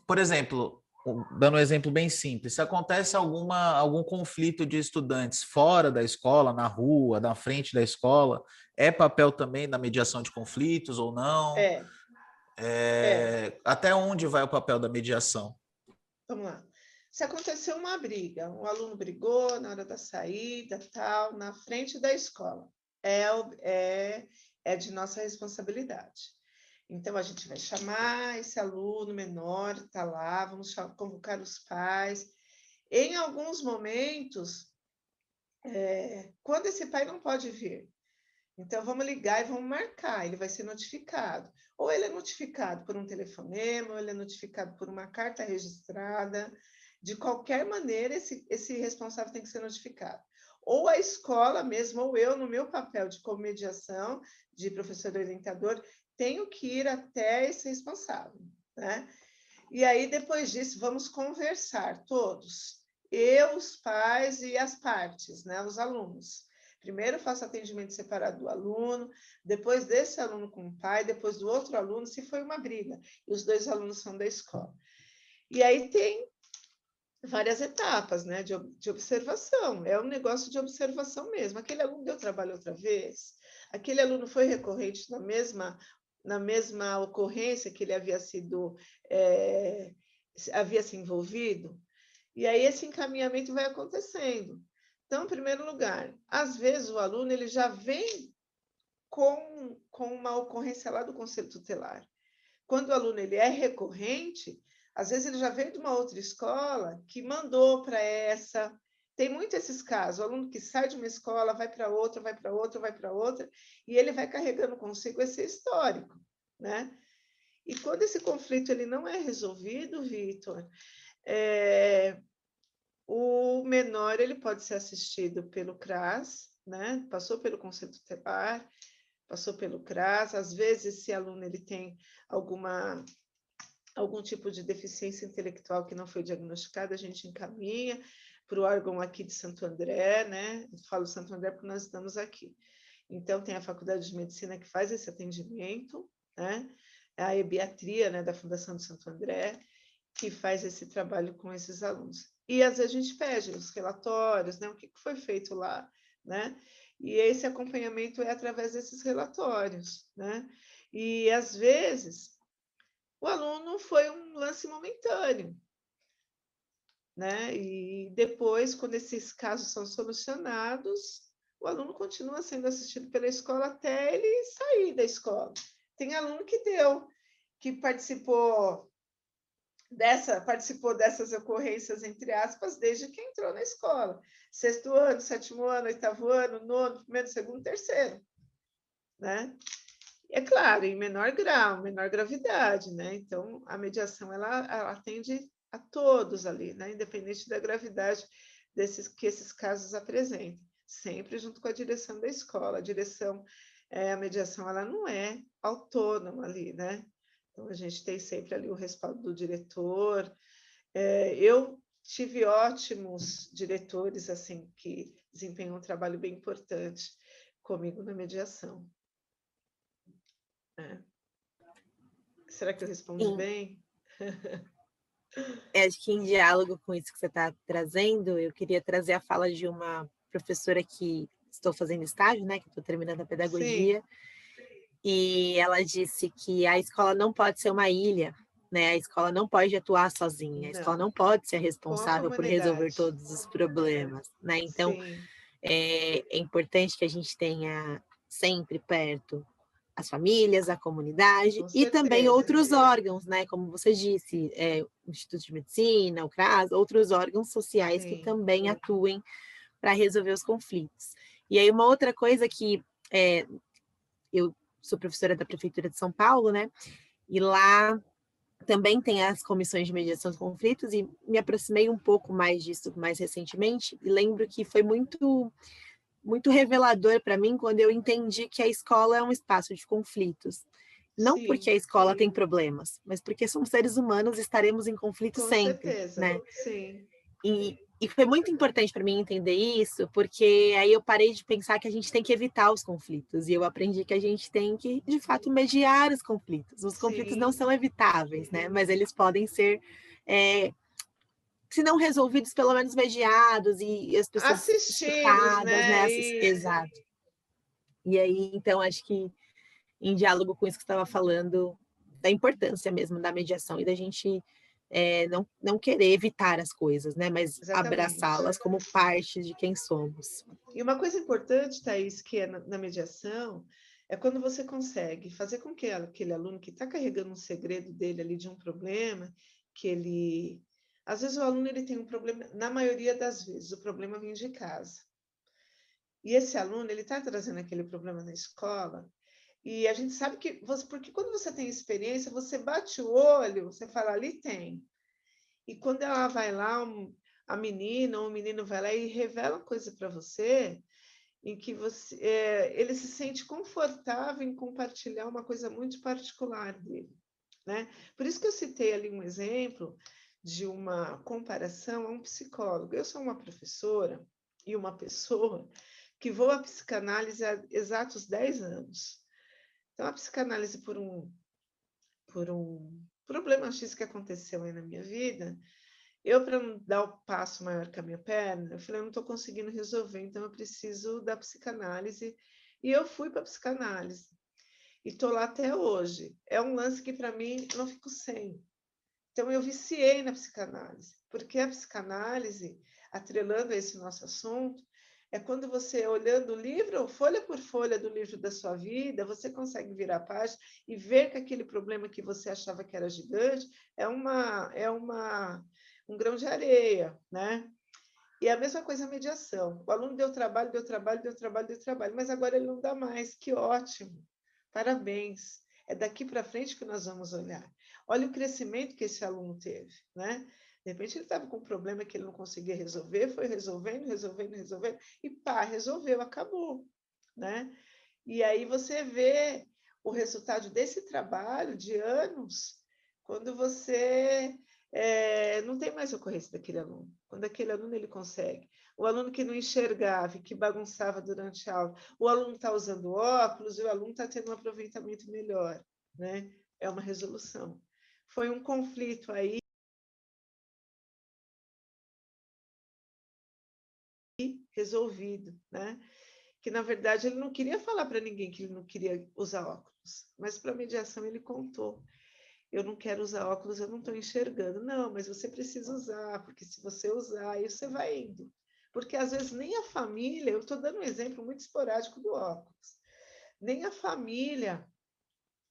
por exemplo, dando um exemplo bem simples, se acontece algum conflito de estudantes fora da escola, na rua, na frente da escola, é papel também da mediação de conflitos ou não? Até onde vai o papel da mediação? Vamos lá. Se aconteceu uma briga, um aluno brigou na hora da saída, tal, na frente da escola, é de nossa responsabilidade. Então, a gente vai chamar esse aluno menor, está lá, vamos convocar os pais. Em alguns momentos, quando esse pai não pode vir, então vamos ligar e vamos marcar, ele vai ser notificado. Ou ele é notificado por um telefonema, ou ele é notificado por uma carta registrada. De qualquer maneira, esse responsável tem que ser notificado. Ou a escola mesmo, ou eu, no meu papel de comediação, de professor orientador, tenho que ir até esse responsável, né? E aí, depois disso, vamos conversar todos, eu, os pais e as partes, né, os alunos. Primeiro faço atendimento separado do aluno, depois desse aluno com o pai, depois do outro aluno, se foi uma briga, e os dois alunos são da escola. E aí tem várias etapas, né, de observação, é um negócio de observação mesmo. Aquele aluno deu trabalho outra vez? Aquele aluno foi recorrente na mesma ocorrência que ele havia se envolvido? E aí esse encaminhamento vai acontecendo. Então, em primeiro lugar, às vezes o aluno ele já vem com uma ocorrência lá do Conselho Tutelar. Quando o aluno ele é recorrente, às vezes ele já veio de uma outra escola que mandou para essa. Tem muito esses casos, o aluno que sai de uma escola, vai para outra, vai para outra, vai para outra, e ele vai carregando consigo esse histórico, né? E quando esse conflito ele não é resolvido, Vitor, o menor ele pode ser assistido pelo CRAS, né? Passou pelo Conselho Tutelar, passou pelo CRAS. Às vezes, esse aluno ele tem alguma algum tipo de deficiência intelectual que não foi diagnosticada, a gente encaminha para o órgão aqui de Santo André, né? Eu falo Santo André porque nós estamos aqui. Então, tem a Faculdade de Medicina que faz esse atendimento, né? A ebiatria, né, da Fundação de Santo André, que faz esse trabalho com esses alunos. E, às vezes, a gente pede os relatórios, né? O que foi feito lá, né? E esse acompanhamento é através desses relatórios, né? E, às vezes, o aluno foi um lance momentâneo, né? E depois, quando esses casos são solucionados, o aluno continua sendo assistido pela escola até ele sair da escola. Tem aluno que participou dessas ocorrências, entre aspas, desde que entrou na escola. 6º ano, 7º ano, 8º ano, 9º, 1º, 2º, 3º, né? É claro, em menor grau, menor gravidade, né? Então, a mediação, ela atende a todos ali, né? Independente da gravidade que esses casos apresentem, sempre junto com a direção da escola. A mediação, ela não é autônoma ali, né? Então, a gente tem sempre ali o respaldo do diretor. Eu tive ótimos diretores, assim, que desempenham um trabalho bem importante comigo na mediação. Será que eu respondi Sim. bem? Acho que em diálogo com isso que você está trazendo, eu queria trazer a fala de uma professora que estou fazendo estágio, né, que estou terminando a pedagogia, Sim. e ela disse que a escola não pode ser uma ilha, né? A escola não pode atuar sozinha, a escola Não. não pode ser Com a responsável por resolver comunidade. todos os problemas, né? Então, Sim. é importante que a gente tenha sempre perto as famílias, a comunidade Com e também certeza. outros órgãos, né? Como você disse, o Instituto de Medicina, o CRAS, outros órgãos sociais que Sim. também atuem para resolver os conflitos. E aí, uma outra coisa que eu sou professora da Prefeitura de São Paulo, né? E lá também tem as comissões de mediação de conflitos e me aproximei um pouco mais disso mais recentemente e lembro que foi muito revelador para mim quando eu entendi que a escola é um espaço de conflitos. Não porque Sim. a escola tem problemas, mas porque somos seres humanos e estaremos em conflito Com sempre, certeza. né? Sim. E foi muito importante para mim entender isso, porque aí eu parei de pensar que a gente tem que evitar os conflitos, e eu aprendi que a gente tem que, de fato, mediar os conflitos. Os conflitos não Sim. são evitáveis, né? Mas eles podem ser, se não resolvidos, pelo menos mediados, e as pessoas Assistidos, escutadas, né? né? Isso. Exato. E aí, então, acho que em diálogo com isso que você estava falando, da importância mesmo da mediação e da gente não querer evitar as coisas, né? Mas Exatamente. abraçá-las como parte de quem somos. E uma coisa importante, Thaís, que é na mediação, é quando você consegue fazer com que aquele aluno que está carregando um segredo dele ali de um problema, que ele... Às vezes o aluno ele tem um problema, na maioria das vezes, o problema vem de casa. E esse aluno, ele está trazendo aquele problema na escola, e a gente sabe que... porque quando você tem experiência, você bate o olho, você fala, ali tem. E quando ela vai lá, a menina ou o menino vai lá e revela coisa para você, em que ele se sente confortável em compartilhar uma coisa muito particular dele, né? Por isso que eu citei ali um exemplo de uma comparação a um psicólogo. Eu sou uma professora e uma pessoa que vou à psicanálise há exatos 10 anos. Então, a psicanálise por um problema X que aconteceu aí na minha vida, para não dar o passo maior que a minha perna, eu falei, eu não estou conseguindo resolver, então eu preciso da psicanálise. E eu fui para a psicanálise. E estou lá até hoje. É um lance que, para mim, eu não fico sem. Então, eu viciei na psicanálise, porque a psicanálise, atrelando a esse nosso assunto, é quando você, olhando o livro, folha por folha do livro da sua vida, você consegue virar a página e ver que aquele problema que você achava que era gigante um grão de areia, né? E a mesma coisa a mediação. O aluno deu trabalho, mas agora ele não dá mais. Que ótimo! Parabéns! É daqui para frente que nós vamos olhar. Olha o crescimento que esse aluno teve, né? De repente ele estava com um problema que ele não conseguia resolver, foi resolvendo, e pá, resolveu, acabou, né? E aí você vê o resultado desse trabalho de anos, quando você não tem mais ocorrência daquele aluno, quando aquele aluno ele consegue. O aluno que não enxergava e que bagunçava durante a aula, o aluno está usando óculos e o aluno está tendo um aproveitamento melhor, né? É uma resolução. Foi um conflito aí resolvido, né? Que, na verdade, ele não queria falar para ninguém que ele não queria usar óculos, mas para a mediação ele contou. Eu não quero usar óculos, eu não estou enxergando. Não, mas você precisa usar, porque se você usar, aí você vai indo. Porque, às vezes, nem a família, eu estou dando um exemplo muito esporádico do óculos, nem a família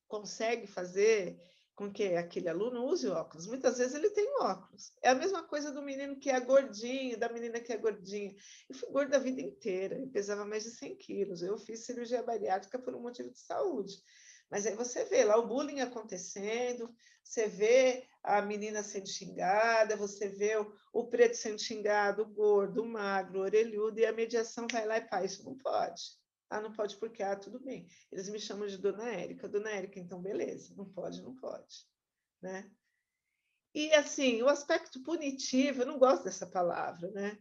consegue fazer com que aquele aluno use óculos. Muitas vezes ele tem óculos. É a mesma coisa do menino que é gordinho, da menina que é gordinha. Eu fui gorda a vida inteira, eu pesava mais de 100 quilos. Eu fiz cirurgia bariátrica por um motivo de saúde. Mas aí você vê lá o bullying acontecendo, você vê a menina sendo xingada, você vê o preto sendo xingado, o gordo, o magro, o orelhudo, e a mediação vai lá e pá, isso não pode. Ah, não pode porque, tudo bem. Eles me chamam de Dona Érica. Dona Érica, então, beleza. Não pode, não pode. Né? E, assim, o aspecto punitivo, eu não gosto dessa palavra, né?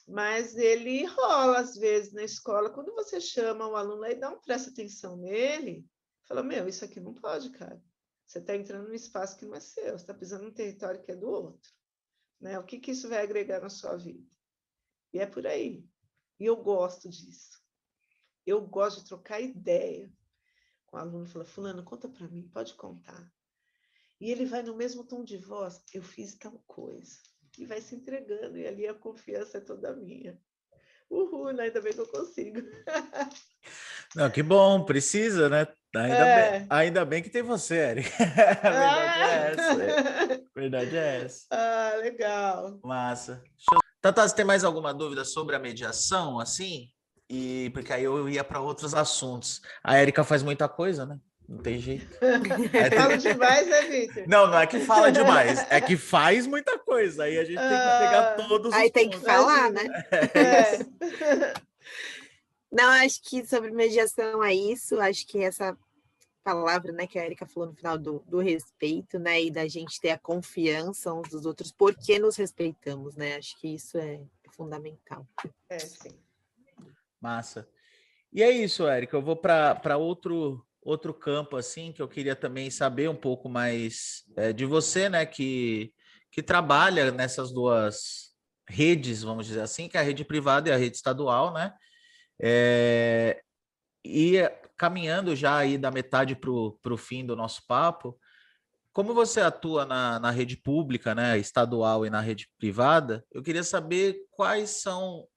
Mas ele rola, às vezes, na escola. Quando você chama o aluno e não presta atenção nele, fala, meu, isso aqui não pode, cara. Você está entrando num espaço que não é seu, você está pisando num território que é do outro. Né? O que isso vai agregar na sua vida? E é por aí. E eu gosto disso. Eu gosto de trocar ideia com o aluno. Fala, fulano, conta para mim, pode contar. E ele vai no mesmo tom de voz, eu fiz tal coisa. E vai se entregando, e ali a confiança é toda minha. Uhul, ainda bem que eu consigo. Não, que bom, precisa, né? Ainda bem que tem você, Érica. A verdade é essa. A verdade é essa. Legal. Massa. Tata, você tem mais alguma dúvida sobre a mediação, assim? E porque aí eu ia para outros assuntos. A Érica faz muita coisa, né? Não tem jeito. Falo demais, né, Vitor? Não é que fala demais, é que faz muita coisa. Aí a gente tem que pegar todos aí os tem que pontos. falar, né? É. Não, acho que sobre mediação é isso. Acho que essa palavra, né, que a Erika falou no final do respeito, né, e da gente ter a confiança uns dos outros, porque nos respeitamos, né? Acho que isso é fundamental. Sim. Massa. E é isso, Érica. Eu vou para outro campo, assim, que eu queria também saber um pouco mais de você, né, que trabalha nessas duas redes, vamos dizer assim, que é a rede privada e a rede estadual, né? E caminhando já aí da metade para o fim do nosso papo, como você atua na rede pública, né, estadual e na rede privada, eu queria saber quais são...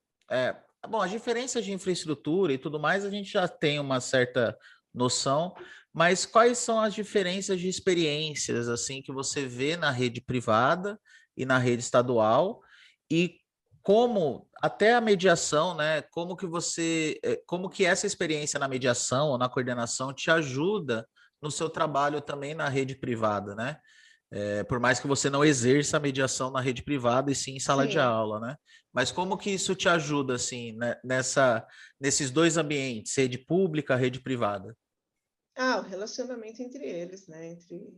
bom, as diferenças de infraestrutura e tudo mais, a gente já tem uma certa noção, mas quais são as diferenças de experiências assim que você vê na rede privada e na rede estadual e como até a mediação, né? Como que essa experiência na mediação ou na coordenação te ajuda no seu trabalho também na rede privada, né? Por mais que você não exerça a mediação na rede privada e sim em sala de aula, né? Mas como que isso te ajuda, assim, né, nesses dois ambientes, rede pública, rede privada? O relacionamento entre eles, né?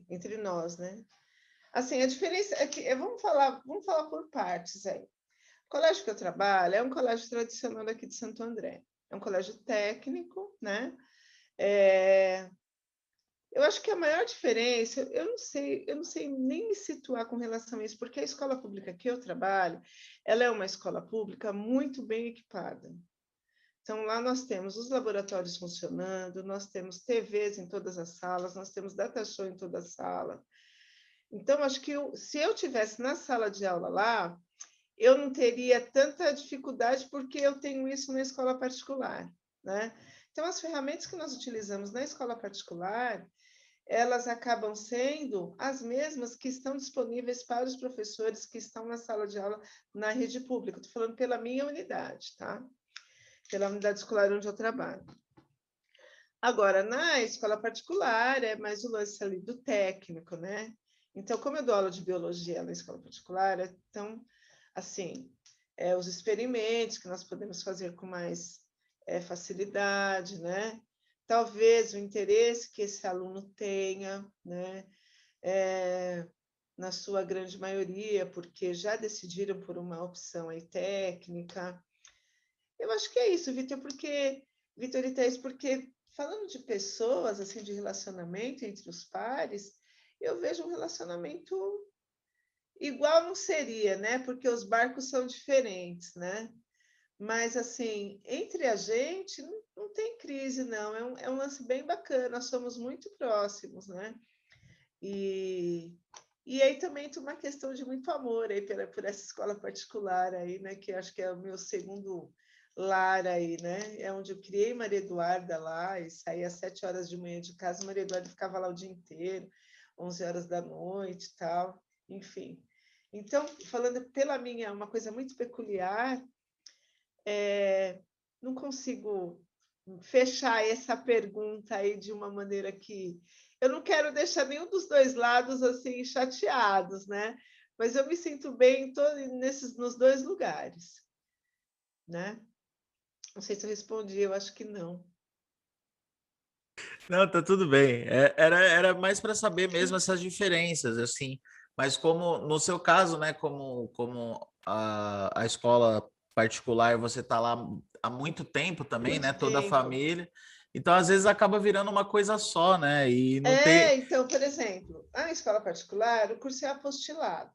Entre nós, né? Assim, a diferença é que vamos falar por partes aí. O colégio que eu trabalho é um colégio tradicional aqui de Santo André. É um colégio técnico, né? Eu acho que a maior diferença, eu não sei nem me situar com relação a isso, porque a escola pública que eu trabalho, ela é uma escola pública muito bem equipada. Então, lá nós temos os laboratórios funcionando, nós temos TVs em todas as salas, nós temos data show em toda a sala. Então, acho que se eu tivesse na sala de aula lá, eu não teria tanta dificuldade, porque eu tenho isso na escola particular, né? Então, as ferramentas que nós utilizamos na escola particular, elas acabam sendo as mesmas que estão disponíveis para os professores que estão na sala de aula na rede pública. Estou falando pela minha unidade, tá? Pela unidade escolar onde eu trabalho. Agora, na escola particular, é mais o lance ali do técnico, né? Então, como eu dou aula de biologia na escola particular, então, assim, os experimentos que nós podemos fazer com mais facilidade, né? Talvez o interesse que esse aluno tenha, né? na sua grande maioria, porque já decidiram por uma opção aí técnica. Eu acho que é isso, Vitor e Thaís, porque falando de pessoas, assim, de relacionamento entre os pares, eu vejo um relacionamento igual não seria, né? Porque os barcos são diferentes, né? Mas, assim, entre a gente, não tem crise, não. É um lance bem bacana, nós somos muito próximos, né? E aí também tem uma questão de muito amor aí por essa escola particular aí, né? Que acho que é o meu segundo lar aí, né? É onde eu criei Maria Eduarda lá e saía às 7 horas de manhã de casa, Maria Eduarda ficava lá o dia inteiro, 11 horas da noite e tal, enfim. Então, falando pela minha, uma coisa muito peculiar, não consigo fechar essa pergunta aí de uma maneira que eu não quero deixar nenhum dos dois lados assim chateados, né? Mas eu me sinto bem nos dois lugares, né? Não sei se eu respondi, eu acho que não. Não, tá tudo bem. Era mais para saber mesmo essas diferenças, assim. Mas como no seu caso, né, como a escola particular, você tá lá há muito tempo também, né, Muito toda a tempo. família. Então, às vezes acaba virando uma coisa só, né? E não ter. Então, por exemplo, a escola particular, o curso é apostilado.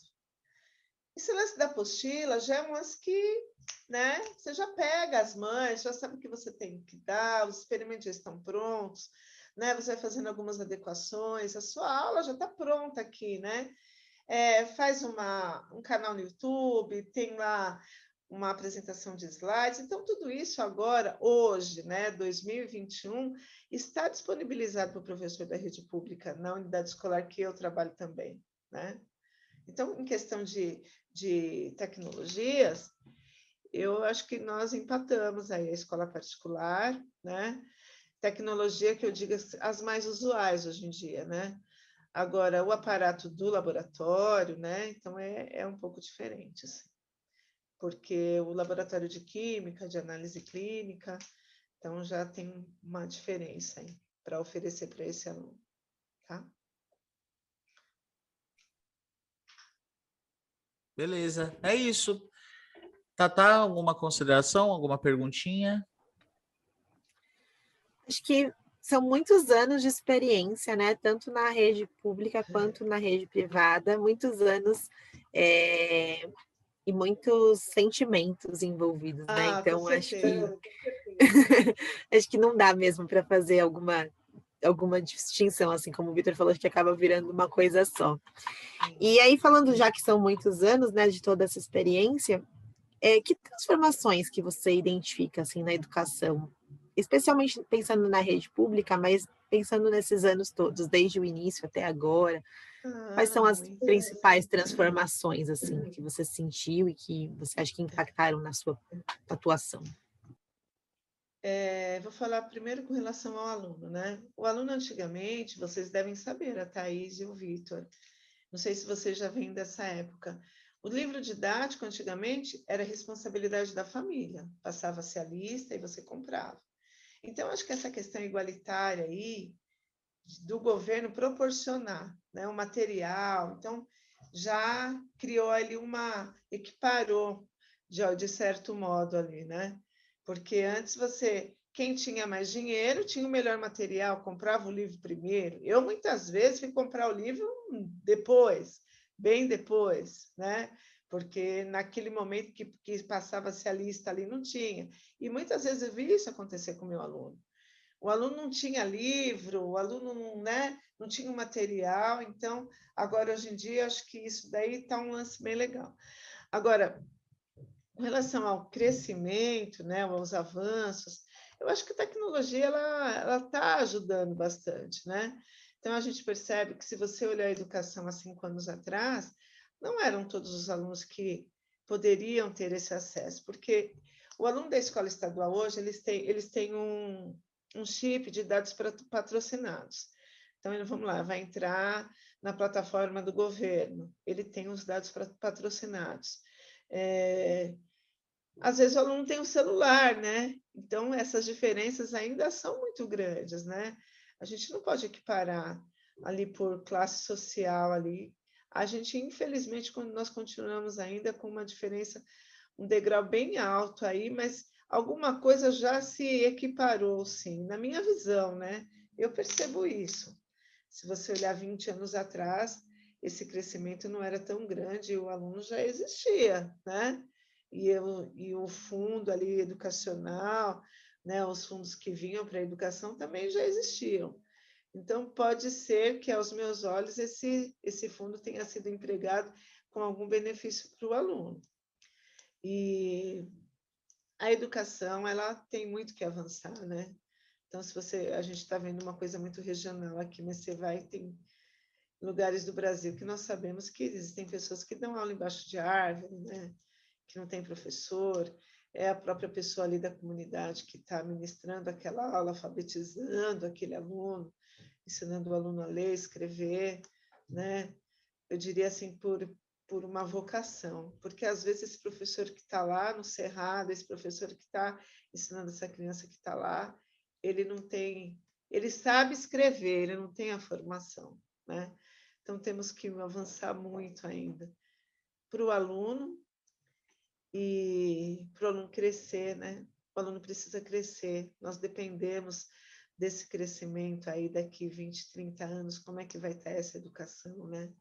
Esse lance da apostila já é um lance que, né, você já pega as mães, já sabe o que você tem que dar, os experimentos já estão prontos, né? Você vai fazendo algumas adequações, a sua aula já está pronta aqui, né? Faz um canal no YouTube, tem lá uma apresentação de slides. Então, tudo isso agora, hoje, né, 2021, está disponibilizado para o professor da rede pública na unidade escolar que eu trabalho também, né? Então, em questão de tecnologias, eu acho que nós empatamos aí a escola particular, né? Tecnologia que eu digo as mais usuais hoje em dia, né? Agora, o aparato do laboratório, né? Então, é um pouco diferente, assim, porque o laboratório de química, de análise clínica, então já tem uma diferença aí para oferecer para esse aluno, tá? Beleza, é isso. Tá, alguma consideração, alguma perguntinha? Acho que são muitos anos de experiência, né? Tanto na rede pública quanto na rede privada, muitos anos e muitos sentimentos envolvidos, né? Com Então, certeza. acho que não dá mesmo para fazer alguma distinção, assim como o Vitor falou, que acaba virando uma coisa só. E aí, falando já que são muitos anos, né, de toda essa experiência, que transformações que você identifica, assim, na educação? Especialmente pensando na rede pública, mas pensando nesses anos todos, desde o início até agora. Quais são as Muito. principais transformações, assim, que você sentiu e que você acha que impactaram na sua atuação? Vou falar primeiro com relação ao aluno, né? O aluno antigamente, vocês devem saber, a Thaís e o Vitor, não sei se vocês já vêm dessa época. O livro didático, antigamente, era responsabilidade da família. Passava-se a lista e você comprava. Então, acho que essa questão igualitária aí, do governo proporcionar, né, o material, então, já criou ali equiparou, de certo modo ali, né? Porque antes quem tinha mais dinheiro, tinha o melhor material, comprava o livro primeiro. Eu, muitas vezes, fui comprar o livro depois, bem depois, né? Porque naquele momento que passava-se a lista ali, não tinha. E muitas vezes eu vi isso acontecer com o meu aluno. O aluno não tinha livro, o aluno não, né, não tinha o material, então, agora, hoje em dia, acho que isso daí está um lance bem legal. Agora, com relação ao crescimento, né, aos avanços, eu acho que a tecnologia ela está ajudando bastante, né? Então a gente percebe que se você olhar a educação há 5 anos atrás, não eram todos os alunos que poderiam ter esse acesso, porque o aluno da escola estadual hoje eles têm um chip de dados patrocinados. Então, vamos lá, vai entrar na plataforma do governo, ele tem os dados patrocinados. Às vezes o aluno tem um celular, né? Então, essas diferenças ainda são muito grandes, né? A gente não pode equiparar ali por classe social ali. A gente, infelizmente, nós continuamos ainda com uma diferença, um degrau bem alto aí, mas alguma coisa já se equiparou, sim, na minha visão, né? Eu percebo isso. Se você olhar 20 anos atrás, esse crescimento não era tão grande, o aluno já existia, né? E o fundo ali educacional, né, os fundos que vinham para a educação também já existiam. Então, pode ser que, aos meus olhos, esse fundo tenha sido empregado com algum benefício para o aluno. E a educação, ela tem muito que avançar, né? Então, a gente está vendo uma coisa muito regional aqui, mas você vai, tem lugares do Brasil que nós sabemos que existem pessoas que dão aula embaixo de árvore, né? Que não tem professor, é a própria pessoa ali da comunidade que está ministrando aquela aula, alfabetizando aquele aluno, ensinando o aluno a ler, escrever, né? Eu diria assim, por uma vocação, porque às vezes esse professor que está lá no Cerrado, esse professor que está ensinando essa criança que está lá, ele não tem, ele sabe escrever, ele não tem a formação, né? Então temos que avançar muito ainda para o aluno e para o aluno crescer, né? O aluno precisa crescer, nós dependemos desse crescimento aí daqui 20, 30 anos, como é que vai estar essa educação, né?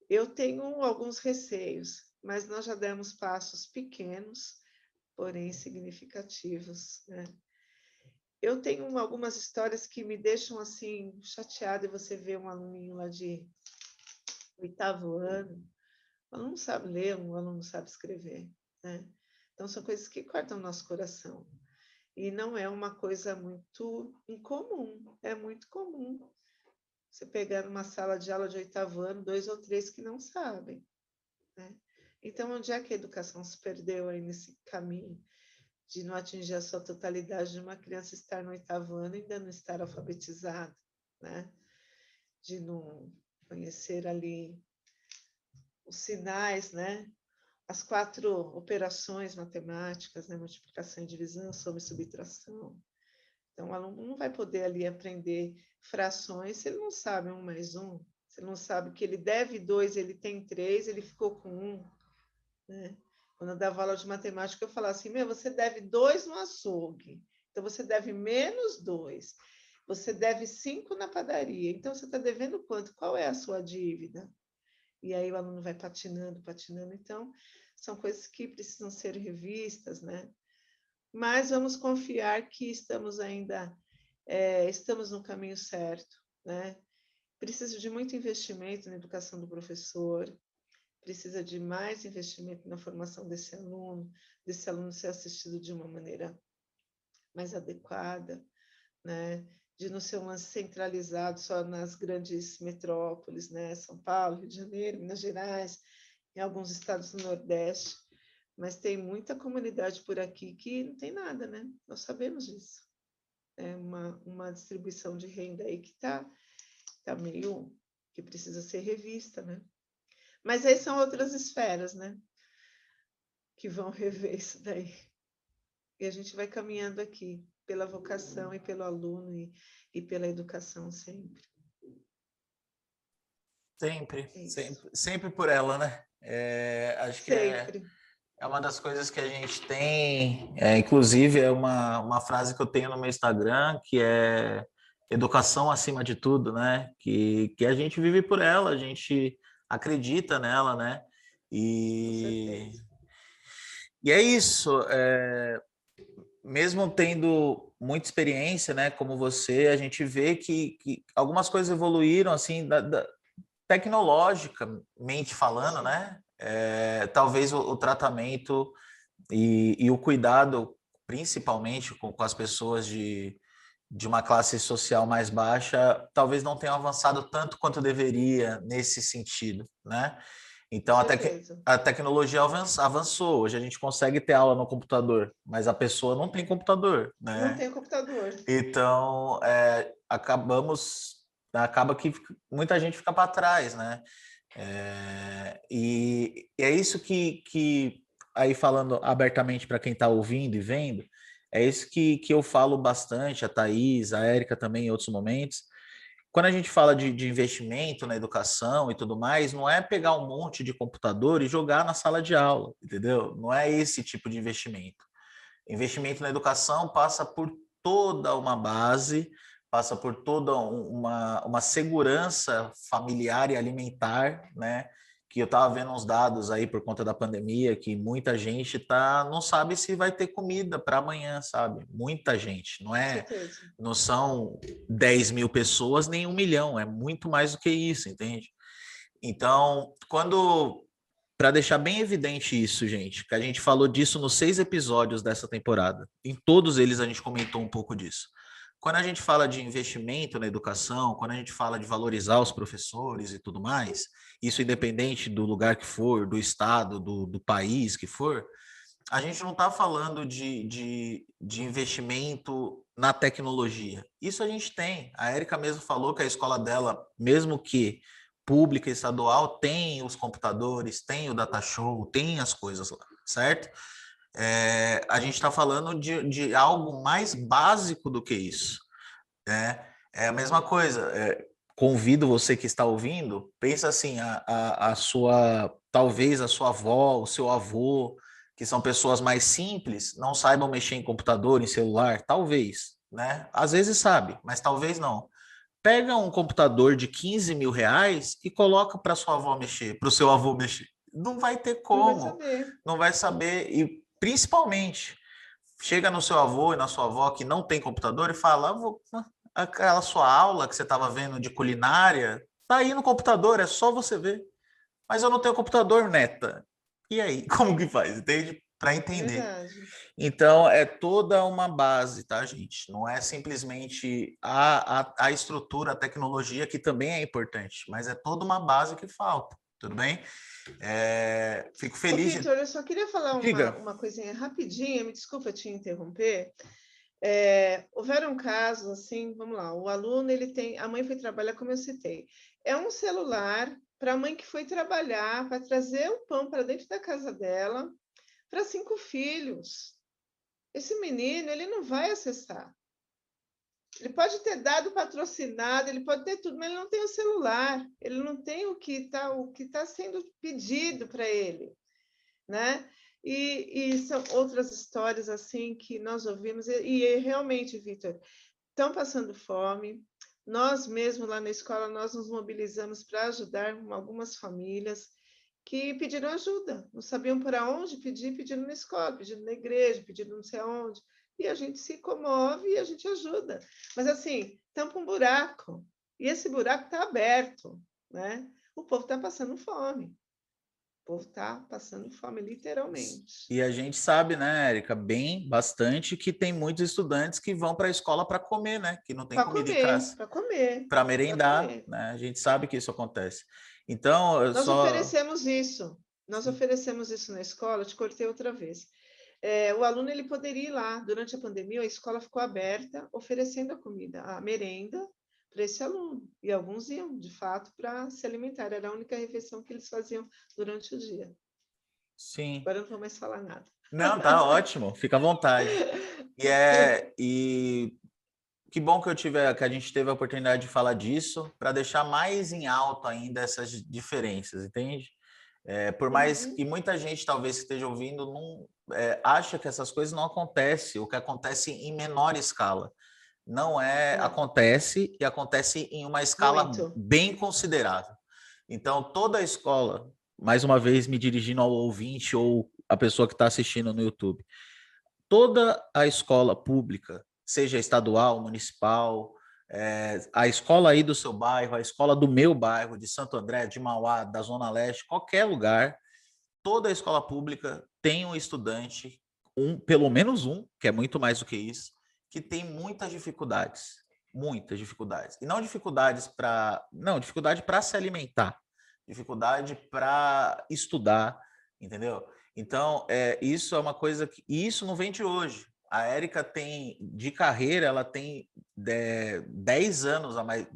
Eu tenho alguns receios, mas nós já demos passos pequenos, porém significativos, né? Eu tenho algumas histórias que me deixam assim chateada, e você vê um aluninho lá de 8º ano, o aluno não sabe ler, o aluno não sabe escrever, né? Então são coisas que cortam o nosso coração. E não é uma coisa muito incomum, é muito comum. Você pegar numa sala de aula de 8º ano, 2 ou 3 que não sabem, né? Então, onde é que a educação se perdeu aí nesse caminho de não atingir a sua totalidade, de uma criança estar no 8º ano e ainda não estar alfabetizada, né? De não conhecer ali os sinais, né? As 4 operações matemáticas, né? Multiplicação e divisão, soma e subtração. Então, o aluno não vai poder ali aprender frações se ele não sabe 1 mais 1, se ele não sabe que ele deve 2, ele tem 3, ele ficou com 1, né? Quando eu dava aula de matemática, eu falava assim, você deve 2 no açougue, então você deve menos 2, você deve 5 na padaria, então você está devendo quanto? Qual é a sua dívida? E aí o aluno vai patinando, patinando, então são coisas que precisam ser revistas, né? Mas vamos confiar que estamos ainda, estamos no caminho certo, né? Precisa de muito investimento na educação do professor, precisa de mais investimento na formação desse aluno ser assistido de uma maneira mais adequada, né? De não ser um lance centralizado só nas grandes metrópoles, né? São Paulo, Rio de Janeiro, Minas Gerais, em alguns estados do Nordeste, mas tem muita comunidade por aqui que não tem nada, né? Nós sabemos disso. É uma distribuição de renda aí que tá meio, que precisa ser revista, né? Mas aí são outras esferas, né? Que vão rever isso daí. E a gente vai caminhando aqui, pela vocação e pelo aluno e pela educação sempre. Sempre, É isso. sempre, sempre por ela, né? Acho que Sempre. é uma das coisas que a gente tem, inclusive é uma frase que eu tenho no meu Instagram, que é educação acima de tudo, né? Que a gente vive por ela, a gente acredita nela, né? Com certeza. E é isso. Mesmo tendo muita experiência, né, como você, a gente vê que algumas coisas evoluíram, assim, tecnologicamente falando, né? Talvez o tratamento e o cuidado, principalmente com as pessoas de uma classe social mais baixa, talvez não tenham avançado tanto quanto deveria nesse sentido, né? Com Então, certeza. a tecnologia avançou. Hoje a gente consegue ter aula no computador, mas a pessoa não tem computador, Não né? tem computador. Então, acaba que muita gente fica para trás, né? E é isso que, aí falando abertamente para quem está ouvindo e vendo, é isso que eu falo bastante, a Thaís, a Érica também em outros momentos, quando a gente fala de investimento na educação e tudo mais, não é pegar um monte de computador e jogar na sala de aula, entendeu? Não é esse tipo de investimento. Investimento na educação passa por toda uma base, passa por toda uma segurança familiar e alimentar, né? Que eu estava vendo uns dados aí por conta da pandemia, que muita gente não sabe se vai ter comida para amanhã, sabe? Muita gente, Com certeza. não são 10 mil pessoas nem 1 milhão, é muito mais do que isso, entende? Então, para deixar bem evidente isso, gente, que a gente falou disso nos 6 episódios dessa temporada. Em todos eles a gente comentou um pouco disso. Quando a gente fala de investimento na educação, quando a gente fala de valorizar os professores e tudo mais, isso independente do lugar que for, do estado, do país que for, a gente não está falando de investimento na tecnologia. Isso a gente tem. A Érica mesmo falou que a escola dela, mesmo que pública e estadual, tem os computadores, tem o data show, tem as coisas lá, certo? A gente está falando de algo mais básico do que isso, né? É a mesma coisa. Convido você que está ouvindo, pensa assim, talvez a sua avó, o seu avô, que são pessoas mais simples, não saibam mexer em computador, em celular, talvez, né? Às vezes sabe, mas talvez não. Pega um computador de 15 mil reais e coloca para sua avó mexer, para o seu avô mexer. Não vai ter Não vai como, saber. não vai saber. E principalmente, chega no seu avô e na sua avó que não tem computador e fala: aquela sua aula que você estava vendo de culinária, tá aí no computador, é só você ver. Mas eu não tenho computador, neta. E aí, como que faz? Entende? Para entender. Verdade. Então, é toda uma base, tá, gente? Não é simplesmente a estrutura, a tecnologia, que também é importante, mas é toda uma base que falta, tudo bem? Fico Ô, feliz de... Vitor, eu só queria falar Diga. uma coisinha rapidinha, me desculpa te interromper. Houveram casos assim, vamos lá, o aluno ele tem, a mãe foi trabalhar, como eu citei, é um celular para a mãe que foi trabalhar, para trazer o pão para dentro da casa dela, para 5 filhos. Esse menino, ele não vai acessar. Ele pode ter dado patrocinado, ele pode ter tudo, mas ele não tem o celular, ele não tem o que tá sendo pedido para ele, né? E são outras histórias assim que nós ouvimos, e realmente, Vitor, estão passando fome. Nós mesmo lá na escola, nós nos mobilizamos para ajudar algumas famílias que pediram ajuda, não sabiam para onde pedir, pedindo na escola, pedindo na igreja, pedindo não sei aonde. E a gente se comove e a gente ajuda. Mas assim, tampa um buraco. E esse buraco está aberto, né? O povo está passando fome. O povo está passando fome, literalmente. E a gente sabe, né, Érica, bastante, que tem muitos estudantes que vão para a escola para comer, né? Que não tem comida em casa, Para comer, para para merendar, comer. né? A gente sabe que isso acontece. Então, eu Nós só... oferecemos isso. Nós Sim. oferecemos isso na escola, te cortei outra vez. O aluno ele poderia ir lá. Durante a pandemia, a escola ficou aberta, oferecendo a comida, a merenda, para esse aluno. E alguns iam, de fato, para se alimentar. Era a única refeição que eles faziam durante o dia. Sim. Agora eu não vou mais falar nada. Não, tá ótimo, fica à vontade. E que bom que a gente teve a oportunidade de falar disso, para deixar mais em alto ainda essas diferenças, entende? Por mais Uhum. que muita gente talvez esteja ouvindo, não acha que essas coisas não acontecem, o que acontece em menor escala. Não é, Não, acontece e acontece em uma escala muito. bem considerável. Então, toda a escola, mais uma vez me dirigindo ao ouvinte ou a pessoa que está assistindo no YouTube, toda a escola pública, seja estadual, municipal, a escola aí do seu bairro, a escola do meu bairro, de Santo André, de Mauá, da Zona Leste, qualquer lugar, toda a escola pública tem um estudante, pelo menos um, que é muito mais do que isso, que tem muitas dificuldades. Muitas dificuldades. E não dificuldade para se alimentar, dificuldade para estudar, entendeu? Então, isso é uma coisa que. E isso não vem de hoje. A Érica tem, de carreira, ela tem 10 anos a mais,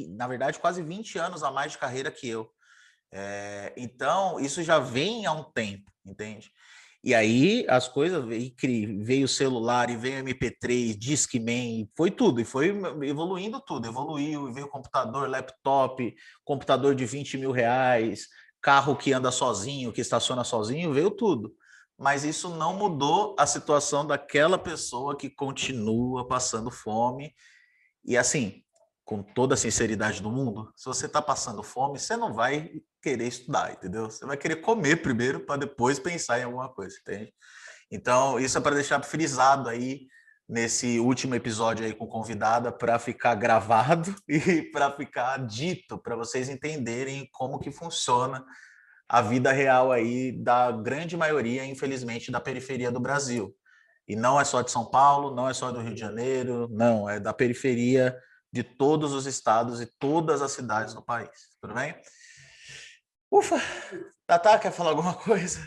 na verdade, quase 20 anos a mais de carreira que eu. Então, isso já vem há um tempo, entende? E aí as coisas, veio o celular, e veio o MP3, Discman, foi tudo, e foi evoluindo tudo, evoluiu, e veio computador, laptop, computador de 20 mil reais, carro que anda sozinho, que estaciona sozinho, veio tudo. Mas isso não mudou a situação daquela pessoa que continua passando fome. E assim, com toda a sinceridade do mundo, se você está passando fome, você não vai querer estudar, entendeu? Você vai querer comer primeiro para depois pensar em alguma coisa, entende? Então, isso é para deixar frisado aí nesse último episódio aí com convidada para ficar gravado e para ficar dito, para vocês entenderem como que funciona a vida real aí da grande maioria, infelizmente, da periferia do Brasil. E não é só de São Paulo, não é só do Rio de Janeiro, não, é da periferia de todos os estados e todas as cidades do país. Tudo bem? Ufa! Tatá, quer falar alguma coisa?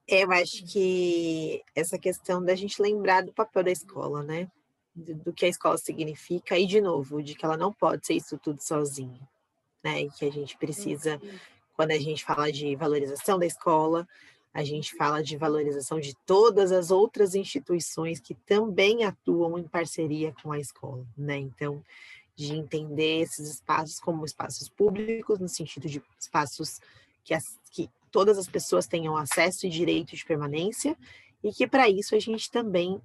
Eu acho que essa questão da gente lembrar do papel da escola, né? Do que a escola significa, e de novo, de que ela não pode ser isso tudo sozinha, né? E que a gente precisa, quando a gente fala de valorização da escola, a gente fala de valorização de todas as outras instituições que também atuam em parceria com a escola, né? Então, de entender esses espaços como espaços públicos, no sentido de espaços que todas as pessoas tenham acesso e direito de permanência, e que para isso a gente também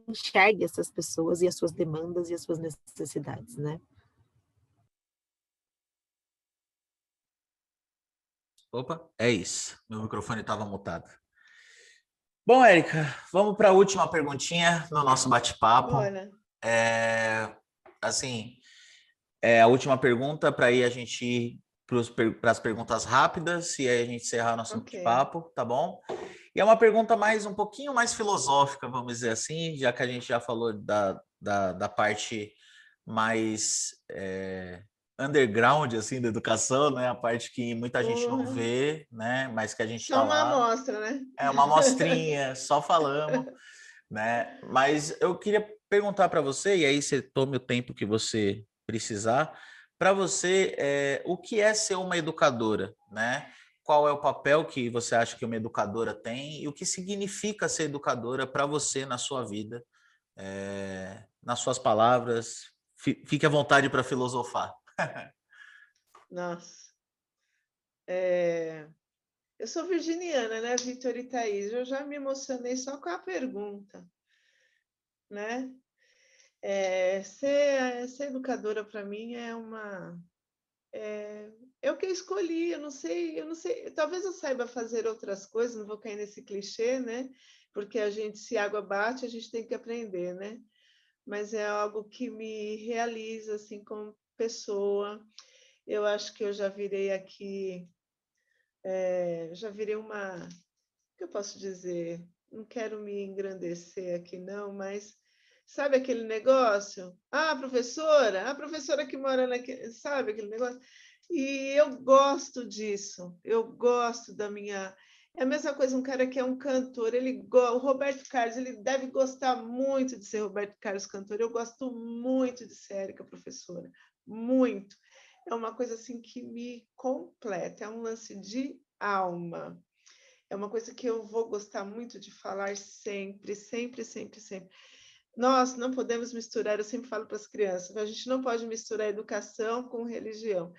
enxergue essas pessoas e as suas demandas e as suas necessidades, né? Opa, é isso. Meu microfone estava mutado. Bom, Érica, vamos para a última perguntinha no nosso bate-papo. Bora. Assim, a última pergunta para aí a gente ir para as perguntas rápidas e aí a gente encerrar nosso Ok. bate-papo, tá bom? E é uma pergunta um pouquinho mais filosófica, vamos dizer assim, já que a gente já falou da parte mais underground assim da educação, né? A parte que muita gente não Uhum. vê, né? Mas que a gente está Só uma lá. amostra, né? É uma amostrinha, só falamos, né? Mas eu queria perguntar para você, e aí você tome o tempo que você precisar, para você, o que é ser uma educadora, né? Qual é o papel que você acha que uma educadora tem e o que significa ser educadora para você na sua vida, nas suas palavras. Fique à vontade para filosofar. Nossa. É, eu sou virginiana, né, Vitor e Thaís? Eu já me emocionei só com a pergunta, né? Ser educadora para mim é uma. É o que eu escolhi, eu não sei, talvez eu saiba fazer outras coisas, não vou cair nesse clichê, né? Porque a gente, se água bate, a gente tem que aprender, né? Mas é algo que me realiza, assim, como pessoa. Eu acho que eu já virei aqui, já virei uma, o que eu posso dizer? Não quero me engrandecer aqui, não, mas sabe aquele negócio? Ah, a professora que mora naquele, sabe aquele negócio? E eu gosto disso, eu gosto da minha. É a mesma coisa, um cara que é um cantor, o Roberto Carlos, ele deve gostar muito de ser Roberto Carlos cantor. Eu gosto muito de ser Érica professora, muito. É uma coisa assim que me completa, é um lance de alma. É uma coisa que eu vou gostar muito de falar sempre, sempre, sempre, sempre. Nós não podemos misturar, eu sempre falo para as crianças, a gente não pode misturar educação com religião.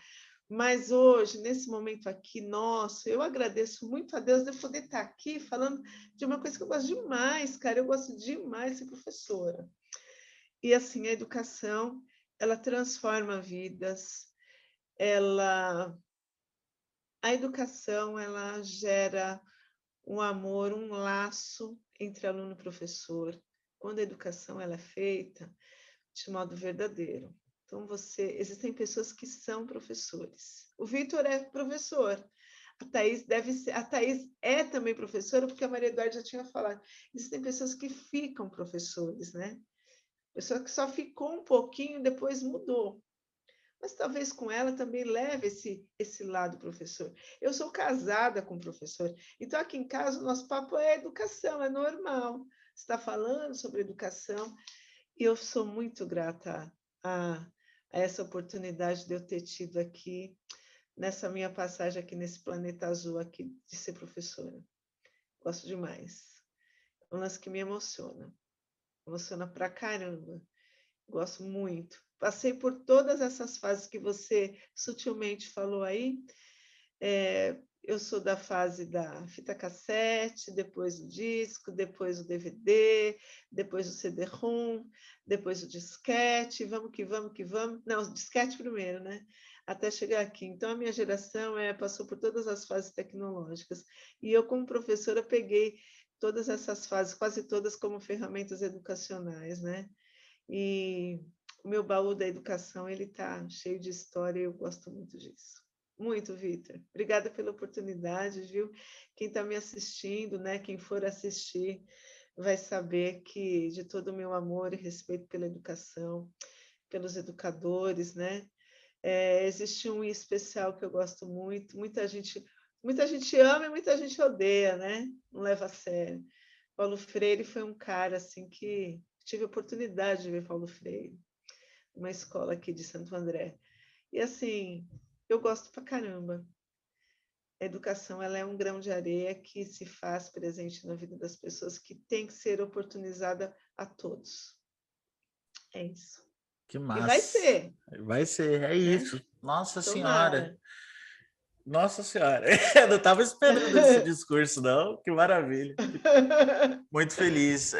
Mas hoje, nesse momento aqui, nosso, eu agradeço muito a Deus de eu poder estar aqui falando de uma coisa que eu gosto demais, cara. Eu gosto demais de ser professora. E assim, a educação, ela transforma vidas, ela a educação, ela gera um amor, um laço entre aluno e professor. Quando a educação ela é feita de modo verdadeiro. Então, existem pessoas que são professores. O Vitor é professor. A Thaís é também professora, porque a Maria Eduarda já tinha falado. Existem pessoas que ficam professores, né? Pessoa que só ficou um pouquinho e depois mudou. Mas talvez com ela também leve esse lado professor. Eu sou casada com professor, então aqui em casa o nosso papo é educação, é normal. Você está falando sobre educação, e eu sou muito grata a essa oportunidade de eu ter tido aqui. nessa minha passagem aqui nesse planeta azul aqui de ser professora. Gosto demais. É um lance que me emociona pra caramba. Gosto muito. Passei por todas essas fases que você sutilmente falou aí. Eu sou da fase da fita cassete, depois o disco, depois o DVD, depois o CD-ROM, depois o disquete, vamos que vamos que vamos. Não, o disquete primeiro, né? Até chegar aqui. Então, a minha geração passou por todas as fases tecnológicas. E eu, como professora, peguei todas essas fases, quase todas como ferramentas educacionais, né? E o meu baú da educação, ele está cheio de história e eu gosto muito disso. Muito, Vitor. Obrigada pela oportunidade, viu? Quem está me assistindo, né? Quem for assistir, vai saber que de todo o meu amor e respeito pela educação, pelos educadores, né? Existe um especial que eu gosto muito. Muita gente ama e muita gente odeia, né? Não leva a sério. Paulo Freire foi um cara assim que tive a oportunidade de ver Paulo Freire, uma escola aqui de Santo André. E assim, eu gosto pra caramba. A educação, ela é um grão de areia que se faz presente na vida das pessoas, que tem que ser oportunizada a todos. É isso. Que E vai massa. ser. Vai ser, é isso. Né? Nossa Senhora. Tomara. Nossa Senhora. Eu não estava esperando esse discurso, não. Que maravilha. Muito feliz.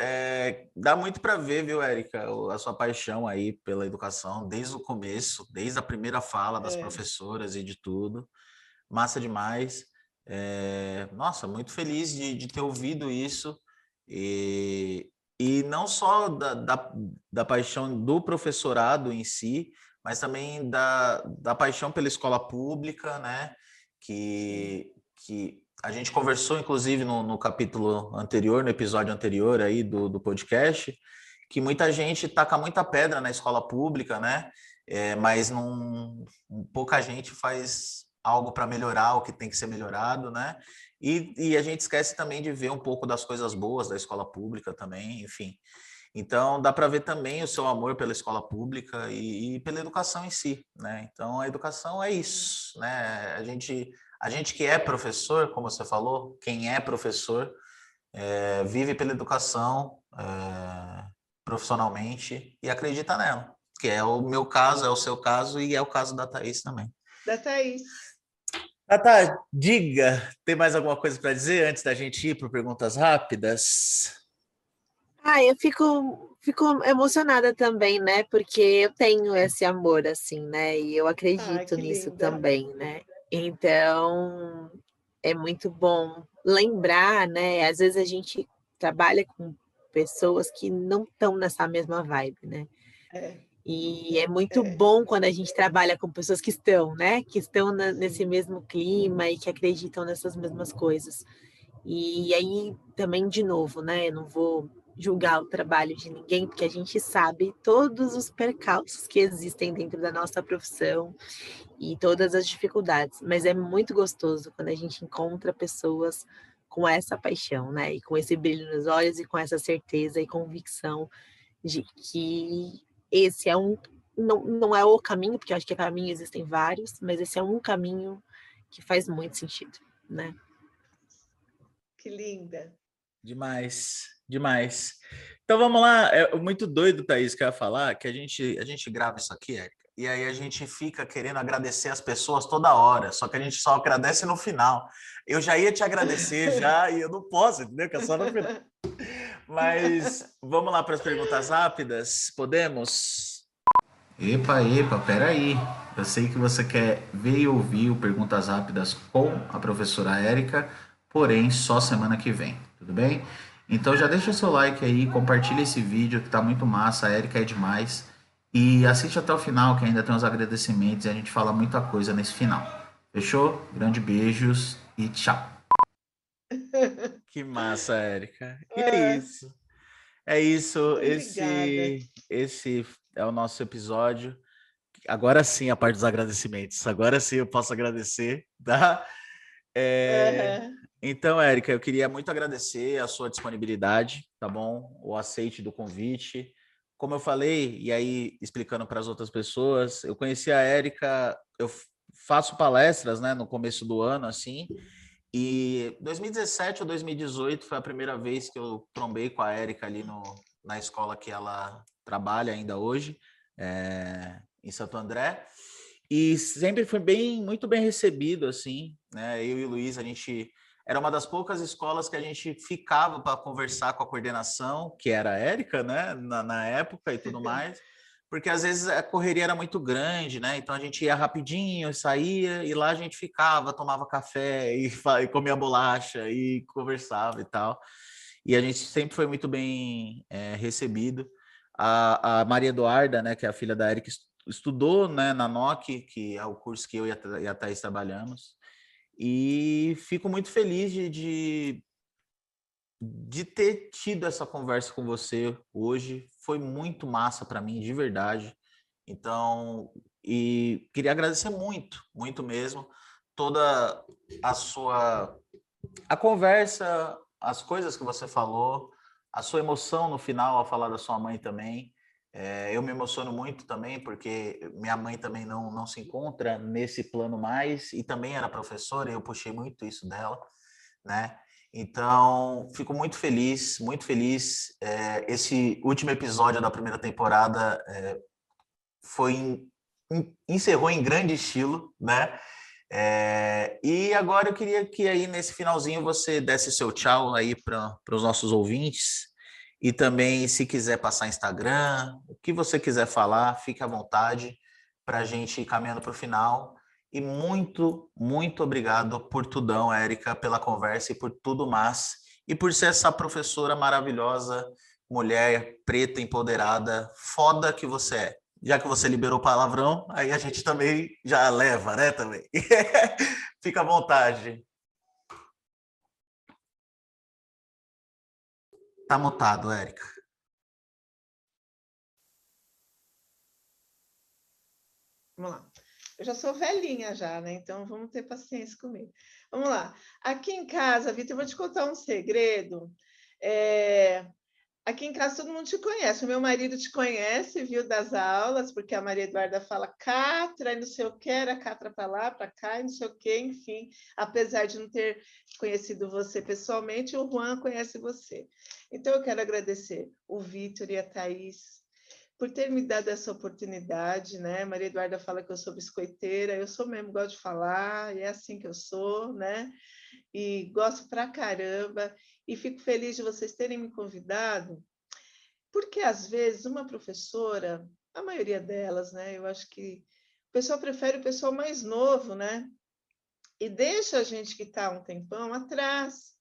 Dá muito para ver, viu, Érica, a sua paixão aí pela educação, desde o começo, desde a primeira fala das professoras e de tudo. Massa demais. Nossa, muito feliz de ter ouvido isso. E não só da paixão do professorado em si, mas também da paixão pela escola pública, né? Que a gente conversou, inclusive, no capítulo anterior, no episódio anterior aí do podcast, que muita gente taca muita pedra na escola pública, né? Mas pouca gente faz algo para melhorar o que tem que ser melhorado, né? E a gente esquece também de ver um pouco das coisas boas da escola pública também, enfim. Então, dá para ver também o seu amor pela escola pública e pela educação em si, né? Então, a educação é isso, né? A gente que é professor, como você falou, quem é professor, vive pela educação profissionalmente e acredita nela, que é o meu caso, é o seu caso e é o caso da Thaís também. Da Thaís. Tata, diga, tem mais alguma coisa para dizer antes da gente ir para perguntas rápidas? Eu fico emocionada também, né? Porque eu tenho esse amor, assim, né? E eu acredito nisso linda. também, né? Então, é muito bom lembrar, né? Às vezes a gente trabalha com pessoas que não estão nessa mesma vibe, né? E é muito bom quando a gente trabalha com pessoas que estão, né? Que estão nesse mesmo clima e que acreditam nessas mesmas coisas. E aí, também, de novo, né? Eu não vou julgar o trabalho de ninguém, porque a gente sabe todos os percalços que existem dentro da nossa profissão e todas as dificuldades, mas é muito gostoso quando a gente encontra pessoas com essa paixão, né? E com esse brilho nos olhos e com essa certeza e convicção de que esse é não é o caminho, porque eu acho que caminho existem vários, mas esse é um caminho que faz muito sentido, né? Que linda. Demais, demais. Então vamos lá, é muito doido, Thaís, que eu ia falar, que a gente grava isso aqui, Érica, e aí a gente fica querendo agradecer as pessoas toda hora, só que a gente só agradece no final. Eu já ia te agradecer já, e eu não posso, entendeu? Que é só no final. Mas vamos lá para as perguntas rápidas, podemos? Epa, peraí. Eu sei que você quer ver e ouvir o Perguntas Rápidas com a professora Érica, porém só semana que vem, tudo bem? Então já deixa o seu like aí, compartilha esse vídeo que tá muito massa, a Érica é demais. E assiste até o final que ainda tem uns agradecimentos e a gente fala muita coisa nesse final. Fechou? Grande beijos e tchau. Que massa, Érica. E é isso. É isso. Esse é o nosso episódio. Agora sim, a parte dos agradecimentos. Agora sim eu posso agradecer, tá? Então, Érica, eu queria muito agradecer a sua disponibilidade, tá bom? O aceite do convite. Como eu falei, e aí explicando para as outras pessoas, eu conheci a Érica, eu faço palestras, né, no começo do ano, assim, e 2017 ou 2018 foi a primeira vez que eu trombei com a Érica ali na escola que ela trabalha ainda hoje, em Santo André, e sempre foi muito bem recebido, assim, né? Eu e o Luiz, a gente era uma das poucas escolas que a gente ficava para conversar com a coordenação, que era a Érica, né, na época e tudo mais, porque às vezes a correria era muito grande, né? Então a gente ia rapidinho, saía, e lá a gente ficava, tomava café e comia bolacha e conversava e tal. E a gente sempre foi muito bem recebido. A Maria Eduarda, né, que é a filha da Érica, estudou, né, na NOC, que é o curso que eu e a Thaís trabalhamos, e fico muito feliz de ter tido essa conversa com você hoje. Foi muito massa para mim, de verdade. Então, e queria agradecer muito, muito mesmo, toda a conversa, as coisas que você falou, a sua emoção no final ao falar da sua mãe também. Eu me emociono muito também, porque minha mãe também não se encontra nesse plano mais, e também era professora, e eu puxei muito isso dela, né? Então, fico muito feliz, muito feliz. Esse último episódio da primeira temporada foi encerrou em grande estilo, né? E agora eu queria que aí nesse finalzinho você desse seu tchau aí para os nossos ouvintes, e também se quiser passar Instagram, o que você quiser falar, fique à vontade para a gente ir caminhando para o final. E muito, muito obrigado por tudão, Érica, pela conversa e por tudo mais, e por ser essa professora maravilhosa, mulher preta, empoderada, foda que você é. Já que você liberou palavrão, aí a gente também já leva, né, também. Fica à vontade. Tá mutado, Érica. Vamos lá. Eu já sou velhinha já, né? Então vamos ter paciência comigo. Vamos lá. Aqui em casa, Vitor, eu vou te contar um segredo. Aqui em casa todo mundo te conhece. O meu marido te conhece, viu, das aulas, porque a Maria Eduarda fala catra e não sei o que, era catra para lá, para cá e não sei o que, enfim. Apesar de não ter conhecido você pessoalmente, o Juan conhece você. Então eu quero agradecer o Vitor e a Thaís por ter me dado essa oportunidade, né? Maria Eduarda fala que eu sou biscoiteira, eu sou mesmo, gosto de falar, e é assim que eu sou, né? E gosto pra caramba, e fico feliz de vocês terem me convidado, porque às vezes uma professora, a maioria delas, né? Eu acho que o pessoal prefere o pessoal mais novo, né? E deixa a gente que está há um tempão atrás.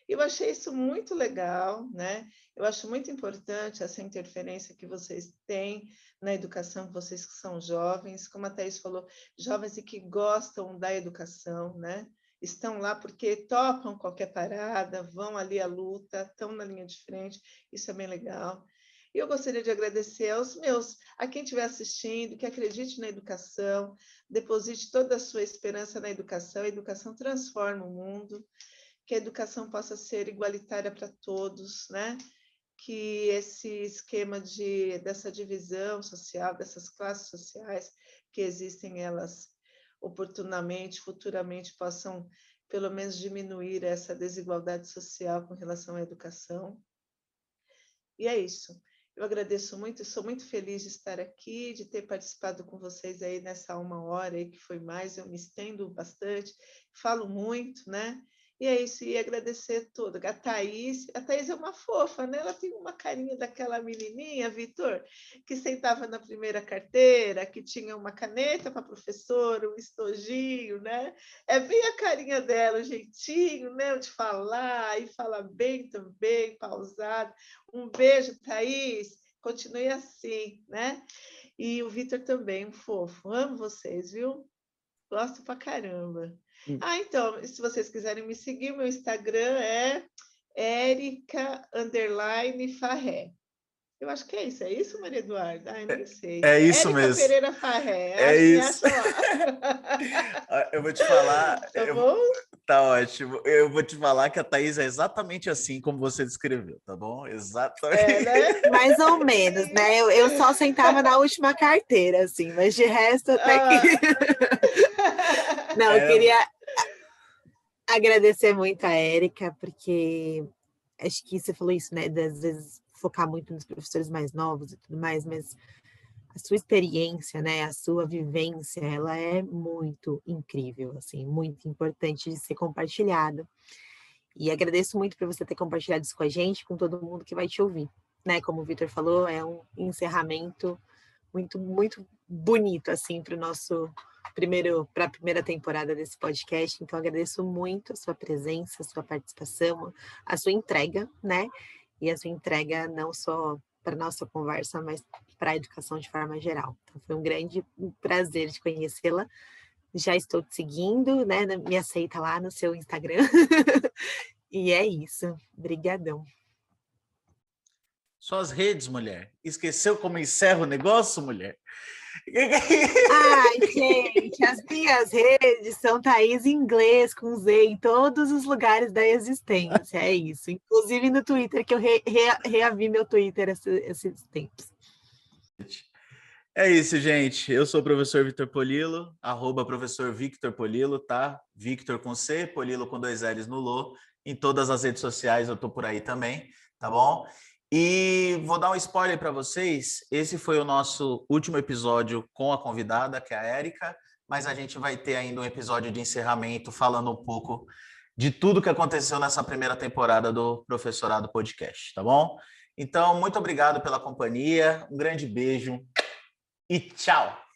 Eu achei isso muito legal, né? Eu acho muito importante essa interferência que vocês têm na educação, vocês que são jovens, como a Thaís falou, jovens e que gostam da educação, né? Estão lá porque topam qualquer parada, vão ali à luta, estão na linha de frente, isso é bem legal. E eu gostaria de agradecer a quem estiver assistindo, que acredite na educação, deposite toda a sua esperança na educação. A educação transforma o mundo, que a educação possa ser igualitária para todos, né? Que esse esquema dessa divisão social, dessas classes sociais que existem, elas oportunamente, futuramente possam pelo menos diminuir essa desigualdade social com relação à educação. E é isso. Eu agradeço muito, sou muito feliz de estar aqui, de ter participado com vocês aí nessa 1 hora aí, que foi mais, eu me estendo bastante, falo muito, né? E é isso, e agradecer tudo. A Thaís é uma fofa, né? Ela tem uma carinha daquela menininha, Vitor, que sentava na primeira carteira, que tinha uma caneta para professor, um estojinho, né? É bem a carinha dela, o jeitinho, né, de falar, e fala bem também, pausado. Um beijo, Thaís. Continue assim, né? E o Vitor também, um fofo. Amo vocês, viu? Gosto pra caramba. Então, se vocês quiserem me seguir, meu Instagram é Erica_Farré. Eu acho que é isso, Maria Eduarda? Ai, nem sei. É isso Érica mesmo. Pereira Farré, É acho que me isso. acha lá. Eu vou te falar. Tá bom? Tá ótimo. Eu vou te falar que a Thaís é exatamente assim como você descreveu, tá bom? Exatamente. É, né? Mais ou menos, né? Eu só sentava na última carteira, assim, mas de resto até que. Não, eu queria agradecer muito a Érica, porque acho que você falou isso, né? Das vezes focar muito nos professores mais novos e tudo mais, mas a sua experiência, né? A sua vivência, ela é muito incrível, assim, muito importante de ser compartilhada. E agradeço muito por você ter compartilhado isso com a gente, com todo mundo que vai te ouvir, né? Como o Vitor falou, é um encerramento muito, muito bonito, assim, para a primeira temporada desse podcast. Então, agradeço muito a sua presença, a sua participação, a sua entrega, né? E a sua entrega não só para a nossa conversa, mas para a educação de forma geral. Então, foi um grande prazer de conhecê-la. Já estou te seguindo, né? Me aceita lá no seu Instagram. E é isso. Obrigadão. Suas redes, mulher. Esqueceu como encerra o negócio, mulher? Ai, gente, as minhas redes são Thaís Inglês, com Z, em todos os lugares da existência. É isso. Inclusive no Twitter, que eu reavi meu Twitter esses tempos. É isso, gente. Eu sou o professor Vitor Polilo, @professor Victor Polilo, tá? Victor com C, Polilo com 2 L's no Lô. Em todas as redes sociais eu tô por aí também, tá bom? E vou dar um spoiler para vocês. Esse foi o nosso último episódio com a convidada, que é a Érica, mas a gente vai ter ainda um episódio de encerramento falando um pouco de tudo que aconteceu nessa primeira temporada do Professorado Podcast, tá bom? Então, muito obrigado pela companhia, um grande beijo e tchau!